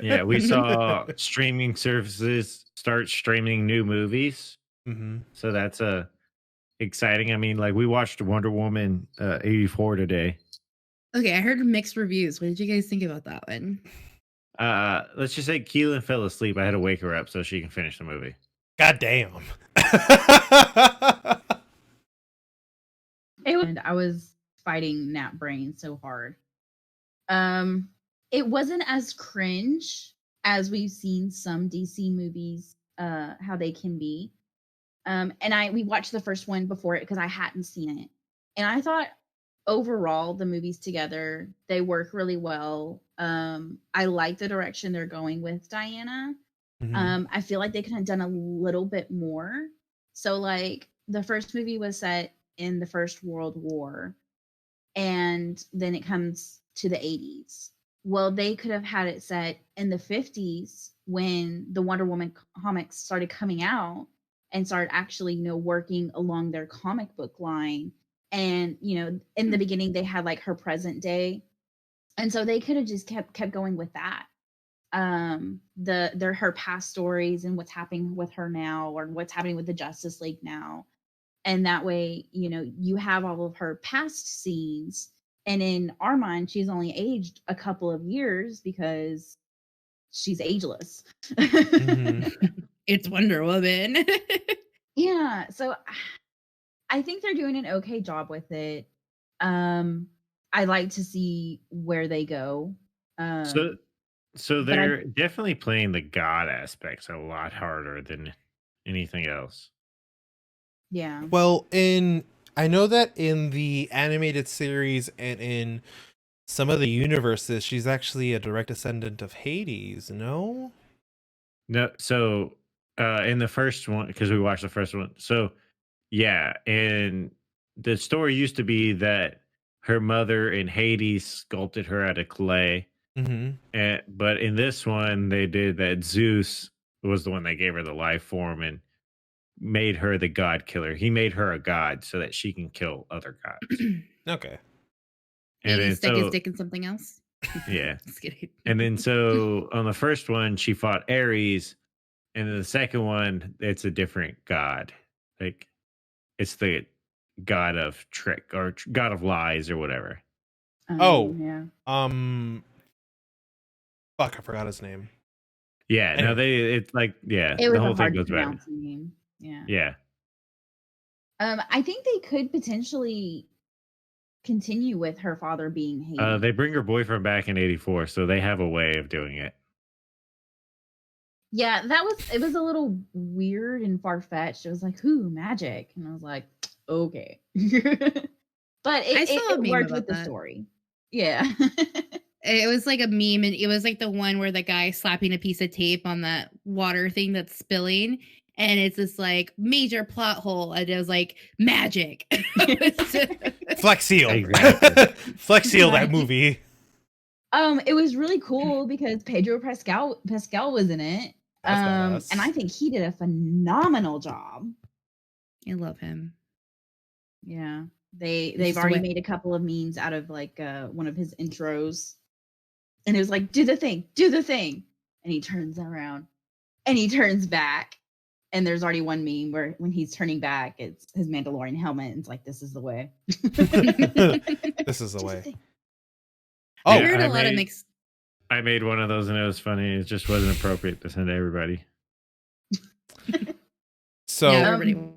yeah, we saw streaming services start streaming new movies, Hmm. so that's exciting. I mean, like we watched Wonder Woman 84 today. Okay, I heard mixed reviews. What did you guys think about that one? Let's just say Keelan fell asleep. I had to wake her up so she can finish the movie. God damn. And I was fighting nap brain so hard. It wasn't as cringe as we've seen some DC movies how they can be. And we watched the first one before it because I hadn't seen it. And I thought overall the movies together, they work really well. I like the direction they're going with Diana. Mhm. I feel like they could have done a little bit more. So like the first movie was set in the First World War, and then it comes to the 80s. Well, they could have had it set in the 50s when the Wonder Woman comics started coming out and started actually, working along their comic book line. And, in the beginning they had like her present day. And so they could have just kept going with that. Her past stories and what's happening with her now, or what's happening with the Justice League now. And that way, you have all of her past scenes, and in our mind she's only aged a couple of years because she's ageless. Mhm. It's Wonder Woman. Yeah, so I think they're doing an okay job with it. I like to see where they go. So, um so but I they're definitely playing the God aspects a lot harder than anything else. Yeah. Well, I know that in the animated series and in some of the universes, she's actually a direct descendant of Hades, no? No, so in the first one, because we watched the first one, so yeah, and the story used to be that her mother in Hades sculpted her out of clay, Mhm. but in this one, they did that Zeus was the one that gave her the life form and made her the god killer. He made her a god so that she can kill other gods. Okay. And Maybe then stick his so dick in something else. yeah, Just kidding. and then so on the first one, she fought Ares, and then the second one, it's a different god. Like it's the god of trick or god of lies or whatever. Oh. Yeah. Fuck, I forgot his name. Yeah, no, Anyway. it's like, yeah, It the was a whole thing hard to goes back. pronounce name. Yeah. Yeah. I think they could potentially continue with her father being Hades. They bring her boyfriend back in 84, so they have a way of doing it. Yeah, it was a little weird and far fetched. It was like, who magic? And I was like, okay. But I saw a it meme worked about with the that. story. Yeah. It was like a meme, and it was like the one where the guy slapping a piece of tape on that water thing that's spilling, and it's this like major plot hole, and it was like magic. Flex Seal. Exactly. Flex Seal that Right. movie. It was really cool because Pedro Pascal was in it. That's And I badass. think he did a phenomenal job. I love him. Yeah. He's They've just already wet. made a couple of memes out of like one of his intros. And it was like, do the thing, do the thing. And he turns around and he turns back. And there's already one meme where when he's turning back, it's his Mandalorian helmet. And it's like, this is the way. This is the Do the way. thing. I Oh, heard I a lot of made- mixed. I made one of those and it was funny. It just wasn't appropriate to send to everybody. so Yeah, everybody.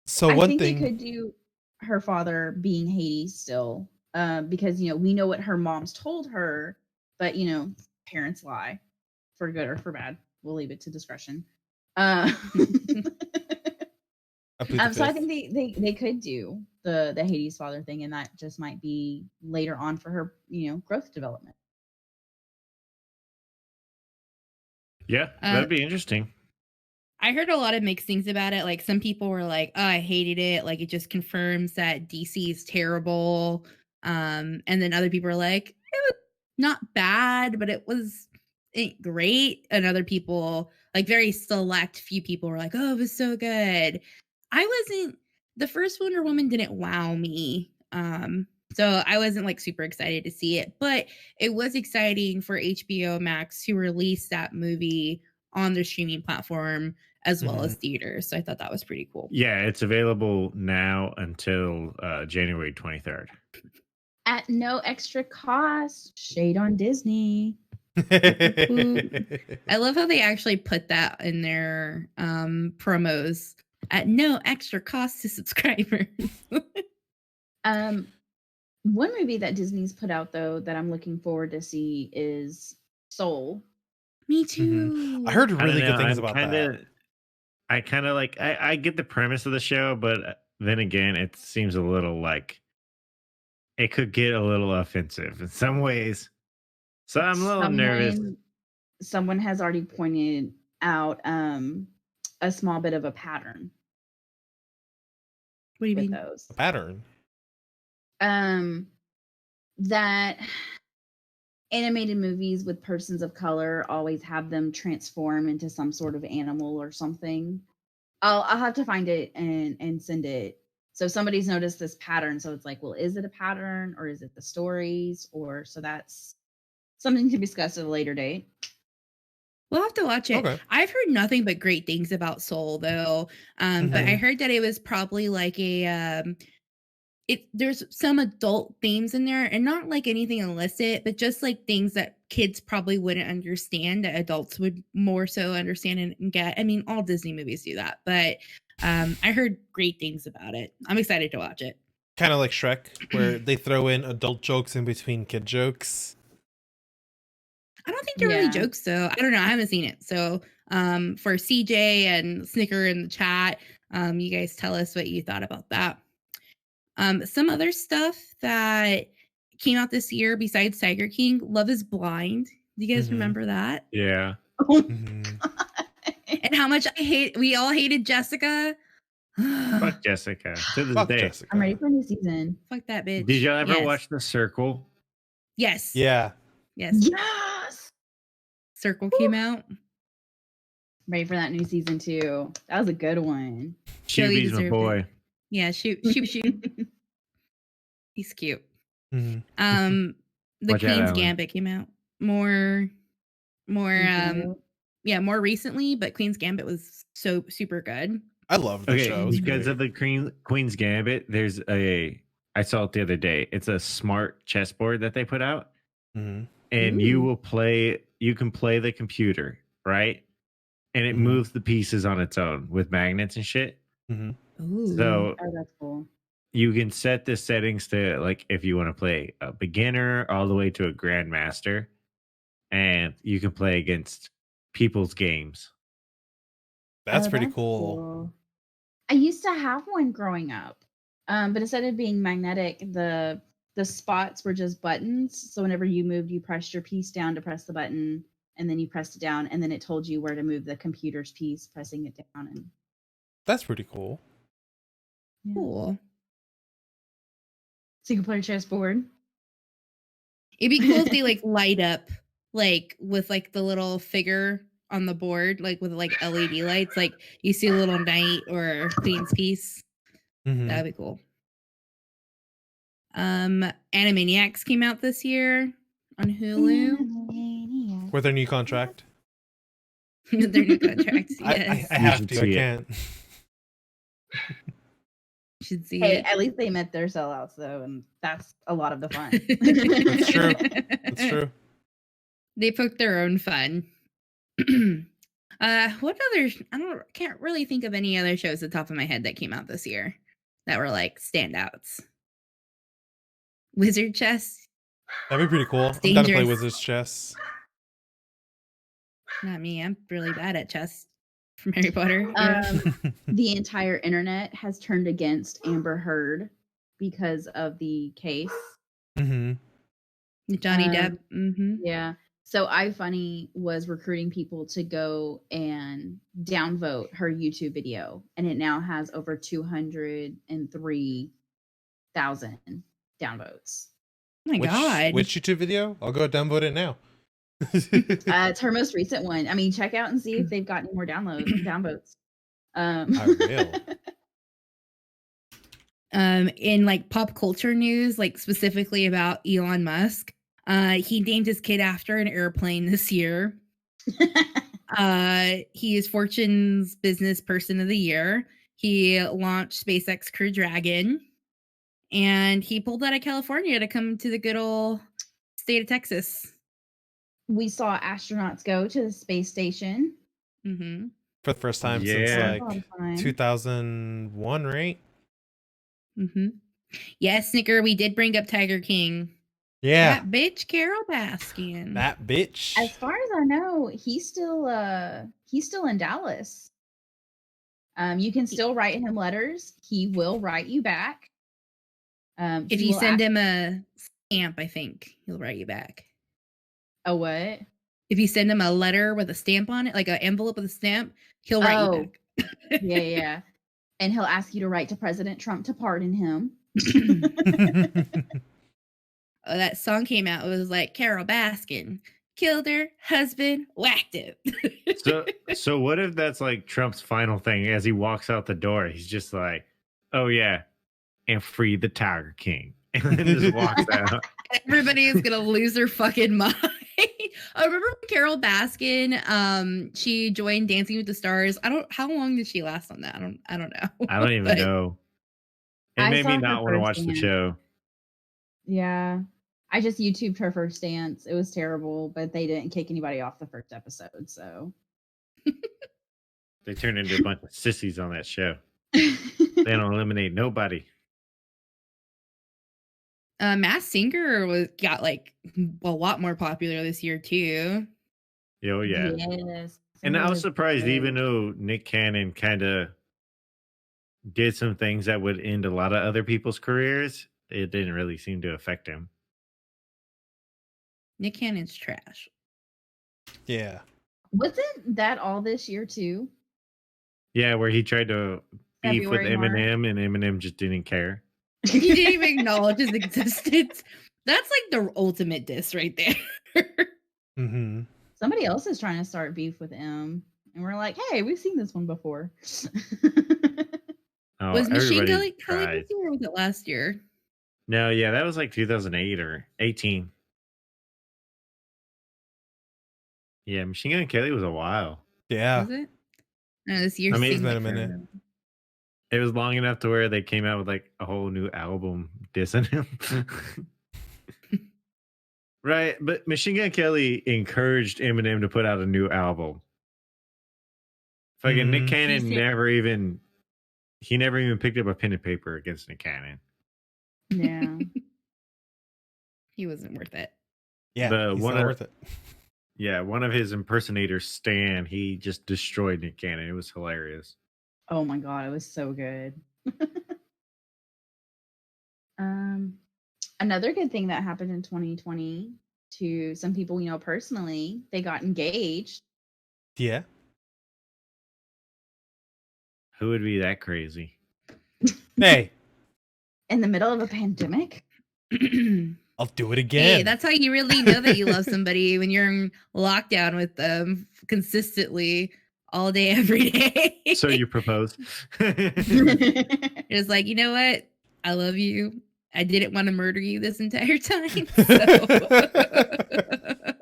so I one think thing. they could do her father being Hades still, because we know what her mom's told her, but parents lie, for good or for bad. We'll leave it to discretion. I plead the So I fifth. think they could do the Hades father thing, and that just might be later on for her, growth development. Yeah, that'd be interesting. I heard a lot of mixed things about it. Like some people were like, "Oh, I hated it. Like it just confirms that DC is terrible." And then other people are like, "It was not bad, but it ain't great." And other people, like very select few people, were like, "Oh, it was so good." I wasn't the first Wonder Woman didn't wow me. So I wasn't like super excited to see it, but it was exciting for HBO Max to release that movie on their streaming platform as well as theaters. So I thought that was pretty cool. Yeah, it's available now until January 23rd. At no extra cost. Shade on Disney. I love how they actually put that in their promos at no extra cost to subscribers. One movie that Disney's put out though that I'm looking forward to see is Soul. Me too. I heard I don't really know, good things I'm about kinda, that. I kind of like, I get the premise of the show, but then again, it seems a little like it could get a little offensive in some ways. So I'm a little nervous. Someone has already pointed out a small bit of a pattern What do you with mean? those. A pattern. That animated movies with persons of color always have them transform into some sort of animal or something. I'll have to find it and send it. So somebody's noticed this pattern. So it's like, well, is it a pattern or is it the stories? Or so that's something to discuss at a later date. We'll have to watch it. Okay. I've heard nothing but great things about Soul though. But I heard that it was probably like a there's some adult themes in there and not like anything illicit, but just like things that kids probably wouldn't understand that adults would more so understand and get. I mean, all Disney movies do that, but I heard great things about it. I'm excited to watch it. Kind of like Shrek, where they throw in adult jokes in between kid jokes. I don't think they're really jokes though. I don't know. I haven't seen it. So for CJ and Snicker in the chat, you guys tell us what you thought about that. Some other stuff that came out this year besides Tiger King, Love is Blind. Do you guys remember that? Yeah. And how much we all hated Jessica. Fuck Jessica. To this Fuck day. Jessica. I'm ready for a new season. Fuck that bitch. Did y'all ever Yes. watch The Circle? Yes. Yeah. Yes. Yes. Circle came out. Ready for that new season too. That was a good one. Joey Shuby's my deserved boy. it. Yeah, shoot. He's cute. Mhm. The Watch out, Queen's Alan. Gambit came out more more recently, but Queen's Gambit was so super good. I love the show. It was because great. of the Queen's Gambit, there's I saw it the other day. It's a smart chessboard that they put out, and you can play the computer, right? And it moves the pieces on its own with magnets and shit. Ooh. So Oh, that's cool. you can set the settings to like if you want to play a beginner all the way to a grandmaster, and you can play against people's games. That's pretty cool. I used to have one growing up, but instead of being magnetic, the spots were just buttons. So whenever you moved, you pressed your piece down to press the button, and then you pressed it down, and then it told you where to move the computer's piece, pressing it down. And That's pretty cool. Cool. single player chessboard. It'd be cool if they like light up like with like the little figure on the board, like with like LED lights, like you see a little knight or queen's piece. That'd be cool. Animaniacs came out this year on Hulu. With their new contract. With their new contracts, yes. I have should to. I see it. can't. You should see Hey, it. at least they met their sellouts though, and that's a lot of the fun. That's true. That's true. They poked their own fun. What other? Can't really think of any other shows at the top of my head that came out this year that were like standouts. Wizard Chess. That'd be pretty cool. It's I'm down to play dangerous. Wizard's Chess. Not me. I'm really bad at chess from Harry Potter. Yeah. The entire internet has turned against Amber Heard because of the case. Johnny Depp. Yeah. So iFunny was recruiting people to go and downvote her YouTube video, and it now has over 203,000 downvotes. Oh my God. Which YouTube video? I'll go downvote it now. It's her most recent one. I mean, check out and see if they've got any more downvotes. I will. In like pop culture news, like specifically about Elon Musk, he named his kid after an airplane this year. He is Fortune's Business Person of the Year. He launched SpaceX Crew Dragon, and he pulled out of California to come to the good old state of Texas. We saw astronauts go to the space station. Mm-hmm. For the first time Yeah. since A like lot of fun. 2001, right? Mm-hmm. Yes, Snicker, we did bring up Tiger King. Yeah, That bitch Carol Baskin. that bitch. As far as I know, he's still in Dallas. You can still write him letters. He will write you back. If he you will send ask- him a stamp, I think he'll write you back. a what? If you send him a letter with a stamp on it, like an envelope with a stamp, he'll write you back. Yeah. And he'll ask you to write to President Trump to pardon him. That song came out. It was like Carol Baskin killed her husband, whacked him. So what if that's like Trump's final thing as he walks out the door? He's just like, "Oh yeah, and free the Tiger King," and then just walks out. Everybody is gonna lose their fucking mind. I remember when Carol Baskin, she joined Dancing with the Stars. How long did she last on that? I don't know. I don't even But know. It I made saw me her not want to watch first the dance. show. Yeah. I just YouTubed her first dance. It was terrible, but they didn't kick anybody off the first episode, so. They turned into a bunch of sissies on that show. They don't eliminate nobody. Mass Singer got like a lot more popular this year too. Oh yeah. Yes. And I was It surprised, good. even though Nick Cannon kind of did some things that would end a lot of other people's careers, it didn't really seem to affect him. Nick Cannon's trash. Yeah. Wasn't that all this year too? Yeah, where he tried to beef with February, March. Eminem, and Eminem just didn't care. He didn't even acknowledge his existence. That's like the ultimate diss right there. Mm-hmm. Somebody else is trying to start beef with M, and we're like, hey, we've seen this one before. Oh, Was Machine everybody Kelly tried. this year or was it last year? No, yeah, that was like 2008 or 18. Yeah, Machine Gun Kelly was a while. Yeah. Was it? No, this year I mean, seemed it's like been a minute. forever. It was long enough to where they came out with like a whole new album dissing him. Right, but Machine Gun Kelly encouraged Eminem to put out a new album. Fucking Nick Mhm. Cannon He said- never even picked up a pen and paper against Nick Cannon. Yeah. He wasn't worth it. Yeah. The He's one not of- worth it. Yeah, one of his impersonators, Stan, he just destroyed Nick Cannon. It was hilarious. Oh my god, it was so good. Another good thing that happened in 2020 to some people we know personally, they got engaged. Yeah. Who would be that crazy? Hey, In the middle of a pandemic? I'll do it again. Hey, that's how you really know that you love somebody, when you're in lockdown with them consistently all day, every day. So you propose? It's like, you know what? I love you. I didn't want to murder you this entire time. So.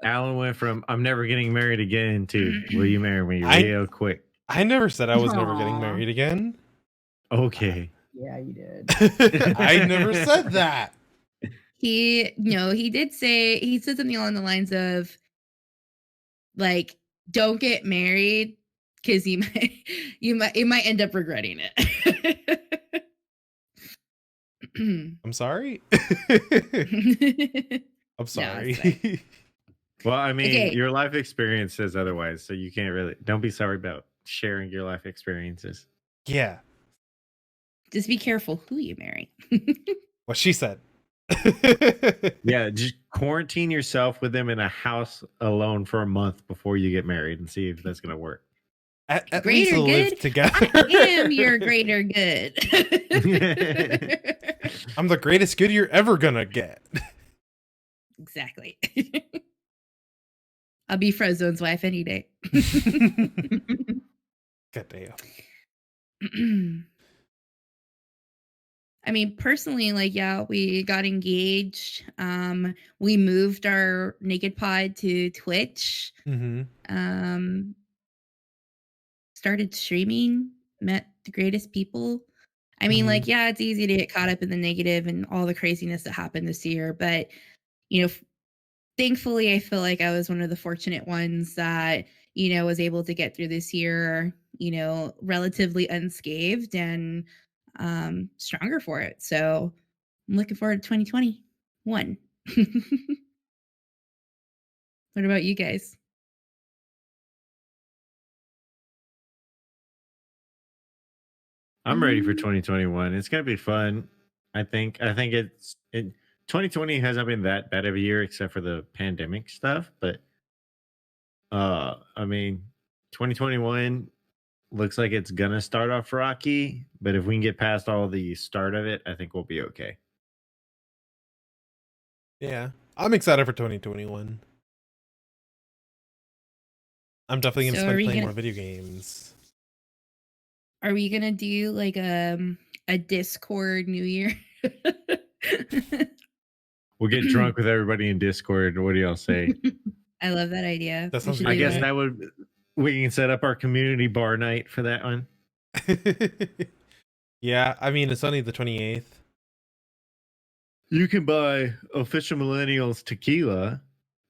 Alan went from "I'm never getting married again" to "Will you marry me?" I- real quick. I never said I was never getting Aw. married again. Okay. Yeah, you did. I never said that. He did say, he said something along the lines of like, don't get married because you might end up regretting it. I'm sorry. I'm sorry. fine. Well, I mean, Okay. your life experience says otherwise, so you can't really. Don't be sorry about sharing your life experiences. Yeah. Just be careful who you marry. What she said. Yeah, just quarantine yourself with them in a house alone for a month before you get married, and see if that's gonna work. At Greater least live good? together. I am your greater good. I'm the greatest good you're ever gonna get. Exactly. I'll be Frozone's wife any day. God damn. I mean, personally, like, yeah, we got engaged. We moved our Naked Pod to Twitch. Mm-hmm. Started streaming, met the greatest people. I mean, Mhm. like, yeah, it's easy to get caught up in the negative and all the craziness that happened this year, but you know, thankfully, I feel like I was one of the fortunate ones that was able to get through this year, relatively unscathed and stronger for it. So I'm looking forward to 2021. What about you guys? I'm ready for Mm. 2021. It's gonna be fun. I think 2020 hasn't been that bad of a year except for the pandemic stuff, but I mean 2021 looks like it's gonna start off rocky, but if we can get past all the start of it, I think we'll be okay. Yeah, I'm excited for 2021. I'm definitely gonna So are spend we playing gonna more video games. are we gonna do like a Discord New Year? We'll get drunk with everybody in Discord. What do y'all say? I love that idea. That We sounds should I do good. guess that. that would we can set up our community bar night for that one. Yeah, I mean it's only the 28th. You can buy official millennials tequila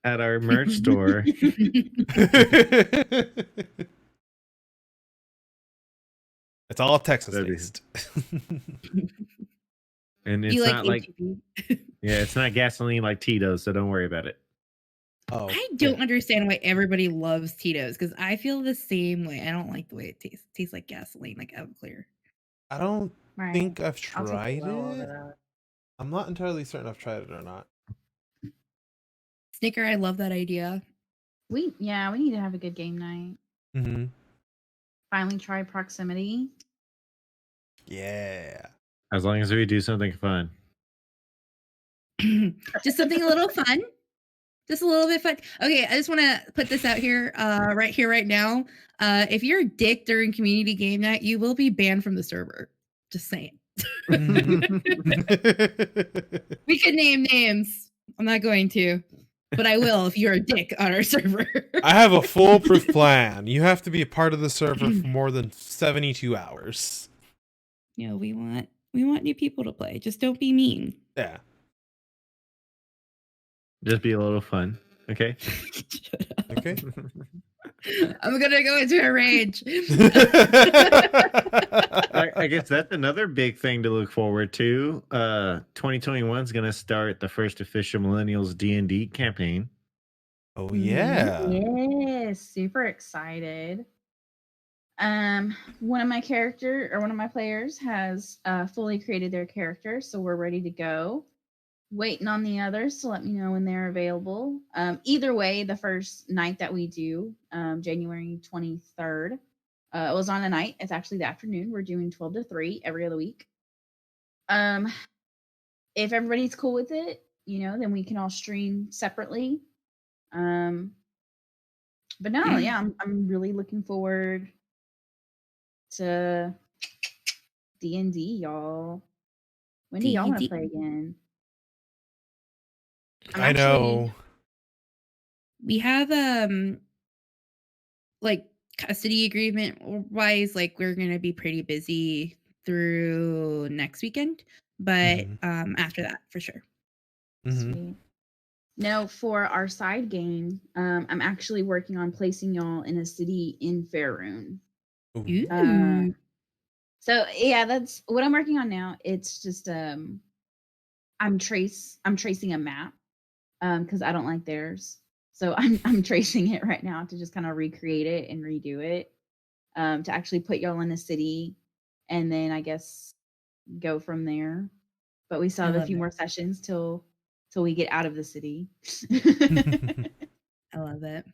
at our merch store. It's all Texas That'd be- based. And Do it's you like not like MTV? yeah, it's not gasoline like Tito's, so don't worry about it. Oh, I yeah. don't understand why everybody loves Tito's because I feel the same way. I don't like the way it tastes. It tastes like gasoline, like Everclear. I don't Right. think I've I'll take a tried well over it. that. I'm not entirely certain I've tried it or not. Snicker, I love that idea. We need to have a good game night. Mm-hmm. Finally try proximity. Yeah. As long as we do something fun. Just something a little fun. Just a little bit fun. Okay, I just want to put this out here, right here, right now. If you're a dick during community game night, you will be banned from the server. Just saying. We could name names. I'm not going to, but I will if you're a dick on our server. I have a foolproof plan. You have to be a part of the server for more than 72 hours. We want new people to play. Just don't be mean. Yeah. Just be a little fun. Okay. Okay. I'm gonna go into a rage. I guess that's another big thing to look forward to. 2021 is going to start the first official Millennials D&D campaign. Oh yeah. Yes, super excited. One of my players has fully created their character, so we're ready to go. Waiting on the others to let me know when they're available. Either way, the first night that we do, January 23rd, it was on a night. It's actually the afternoon. We're doing 12 to 3 every other week. If everybody's cool with it, then we can all stream separately. But no, yeah, I'm really looking forward to D&D, y'all. When do y'all want to D&D. play again? I know. We have like custody agreement wise, like we're gonna be pretty busy through next weekend, but after that for sure. Mm-hmm. Sweet. No, for our side game, I'm actually working on placing y'all in a city in Faerun. Ooh. So yeah, that's what I'm working on now. It's just I'm tracing a map because I don't like theirs. So I'm tracing it right now to just kind of recreate it and redo it to actually put y'all in a city, and then I guess go from there. But we still I have a love few it. more sessions till we get out of the city. I love it.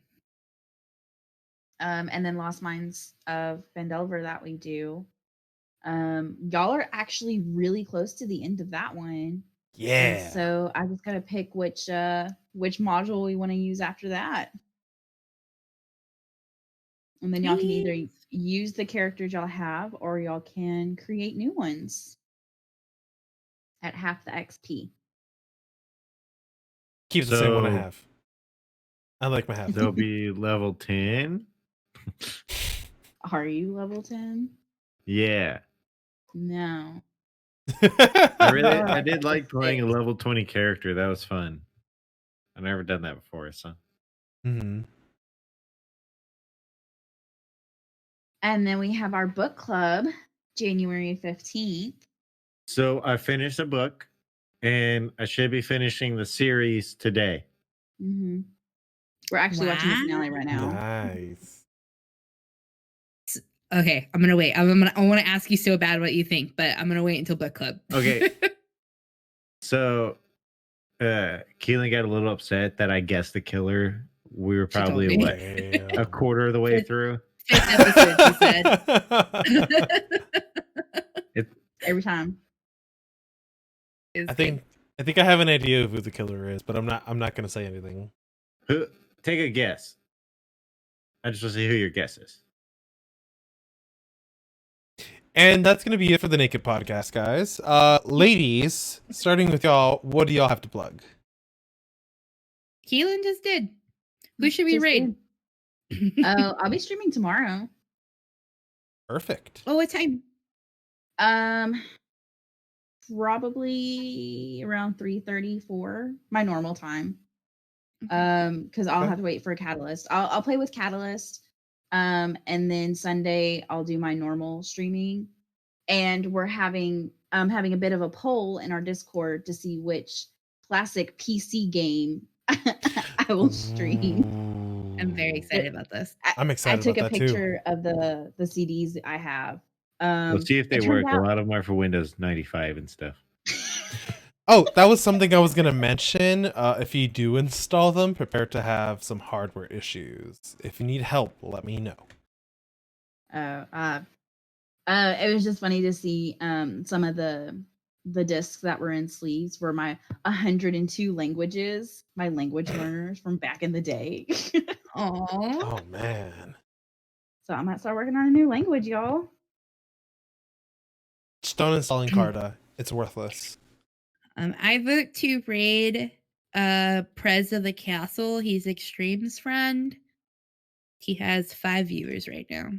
And then Lost Mines of Bendelver that we do. Y'all are actually really close to the end of that one. And Yeah. so I just gotta pick which module we want to use after that. And then y'all can either use the characters y'all have or y'all can create new ones. at half the XP. Keep the same one I So- have. I like my half. They'll be level 10. Are you level 10? Yeah. No. I did like playing a Six. level 20 character. That was fun. I've never done that before, so. hmm And then we have our book club, January 15th. So I finished a book, and I should be finishing the series today. Mm-hmm. We're actually watching the finale right now. Nice. Okay, I'm gonna wait. I want to ask you so bad what you think, but I'm gonna wait until book club. Okay. So Keelan got a little upset that I guessed the killer. We were She told probably me. what, a quarter of the way through. Fifth episode, she said. Every time. I think I have an idea of who the killer is, but I'm not gonna say anything. Who? Take a guess. I just want to see who your guess is. And that's gonna be it for the Naked Podcast, guys. Ladies, starting with y'all, what do y'all have to plug? Keelan just did. Who should we Just raid? Oh, I'll be streaming tomorrow. Perfect. Oh, what time? Probably around 3:34, my normal time. Okay. Because I'll Okay. have to wait for a Catalyst. I'll play with Catalyst. And then Sunday I'll do my normal streaming. And we're having a bit of a poll in our Discord to see which classic PC game I will stream. I'm very excited about this. I'm I excited took about a that too. picture of the CDs I have. Let's see if they it work. turned A out- lot of them are for Windows 95 and stuff. Oh, that was something I was gonna mention. If you do install them, prepare to have some hardware issues. If you need help, let me know. It was just funny to see some of the discs that were in sleeves were my 102 languages, my language learners from back in the day. Aww. Oh man, So I might start working on a new language, y'all. just don't install Encarta. It's worthless. I vote to raid Prez of the Castle. He's Extreme's friend. He has 5 viewers right now.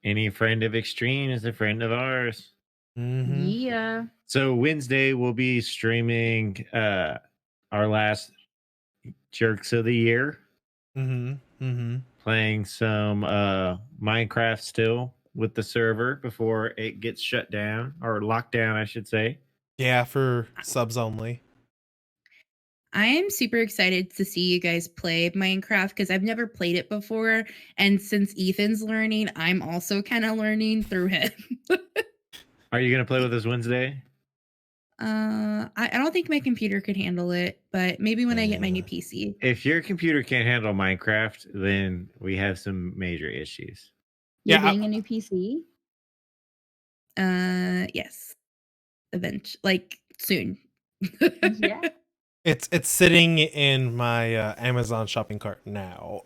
Any friend of Extreme is a friend of ours. Mm-hmm. Yeah. So Wednesday we'll be streaming our last Jerks of the Year, Mm-hmm. Mm-hmm. playing some Minecraft still with the server before it gets shut down or locked down, I should say. Yeah, for subs only. I am super excited to see you guys play Minecraft because I've never played it before. And since Ethan's learning, I'm also kind of learning through him. Are you gonna play with us Wednesday? I don't think my computer could handle it, but maybe when I get my new Yeah. PC. If your computer can't handle Minecraft, then we have some major issues. You're Yeah, getting a new PC? Yes. Eventually, like soon. Yeah. It's sitting in my Amazon shopping cart now,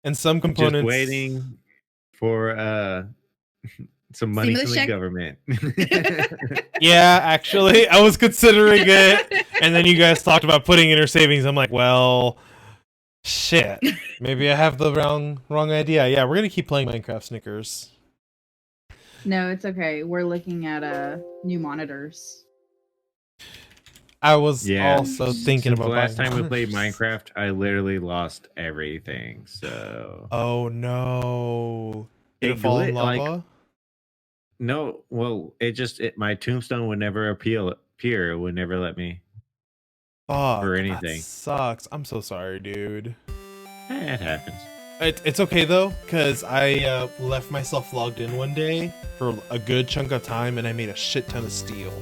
and some components. Just waiting for some money from Stimulus the check? government. Yeah, actually, I was considering it, and then you guys talked about putting in your savings. I'm like, well, shit. Maybe I have the wrong idea. Yeah, we're gonna keep playing Minecraft Snickers. No, it's okay. We're looking at new monitors. I was Yeah. also thinking Since about the last buying time we played monitors. Minecraft, I literally lost everything. So Oh no! Did it It fall in glit- lava? no, well, my tombstone would never appear. It would never let me. Fuck, or that anything. sucks. I'm so sorry, dude. It happens. It's okay though, because I left myself logged in one day for a good chunk of time, and I made a shit ton of steel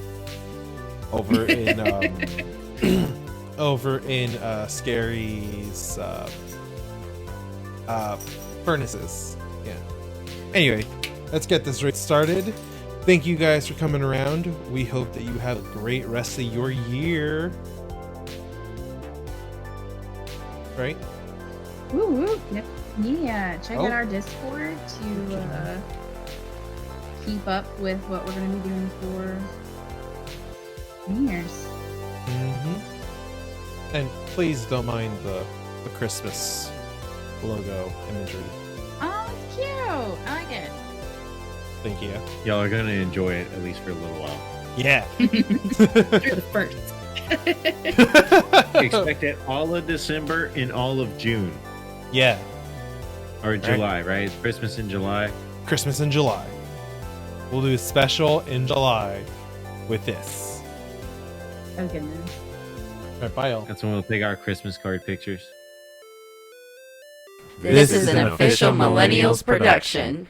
over in Scary's furnaces. Yeah. Anyway, let's get this right started. Thank you guys for coming around. We hope that you have a great rest of your year. Right? Woo woo. Yep. Yeah. Check Oh. out our Discord to keep up with what we're going to be doing for Years. And please don't mind the Christmas logo imagery. Oh, it's cute. I like it. Thank you. Y'all are gonna enjoy it at least for a little while. Yeah. You're the first. Expect it all of December and all of June Yeah. or July, right? It's Christmas in July. Christmas in July. We'll do a special in July with this. Oh goodness. All right, bye, y'all. That's when we'll take our Christmas card pictures. This is an official Millennials production.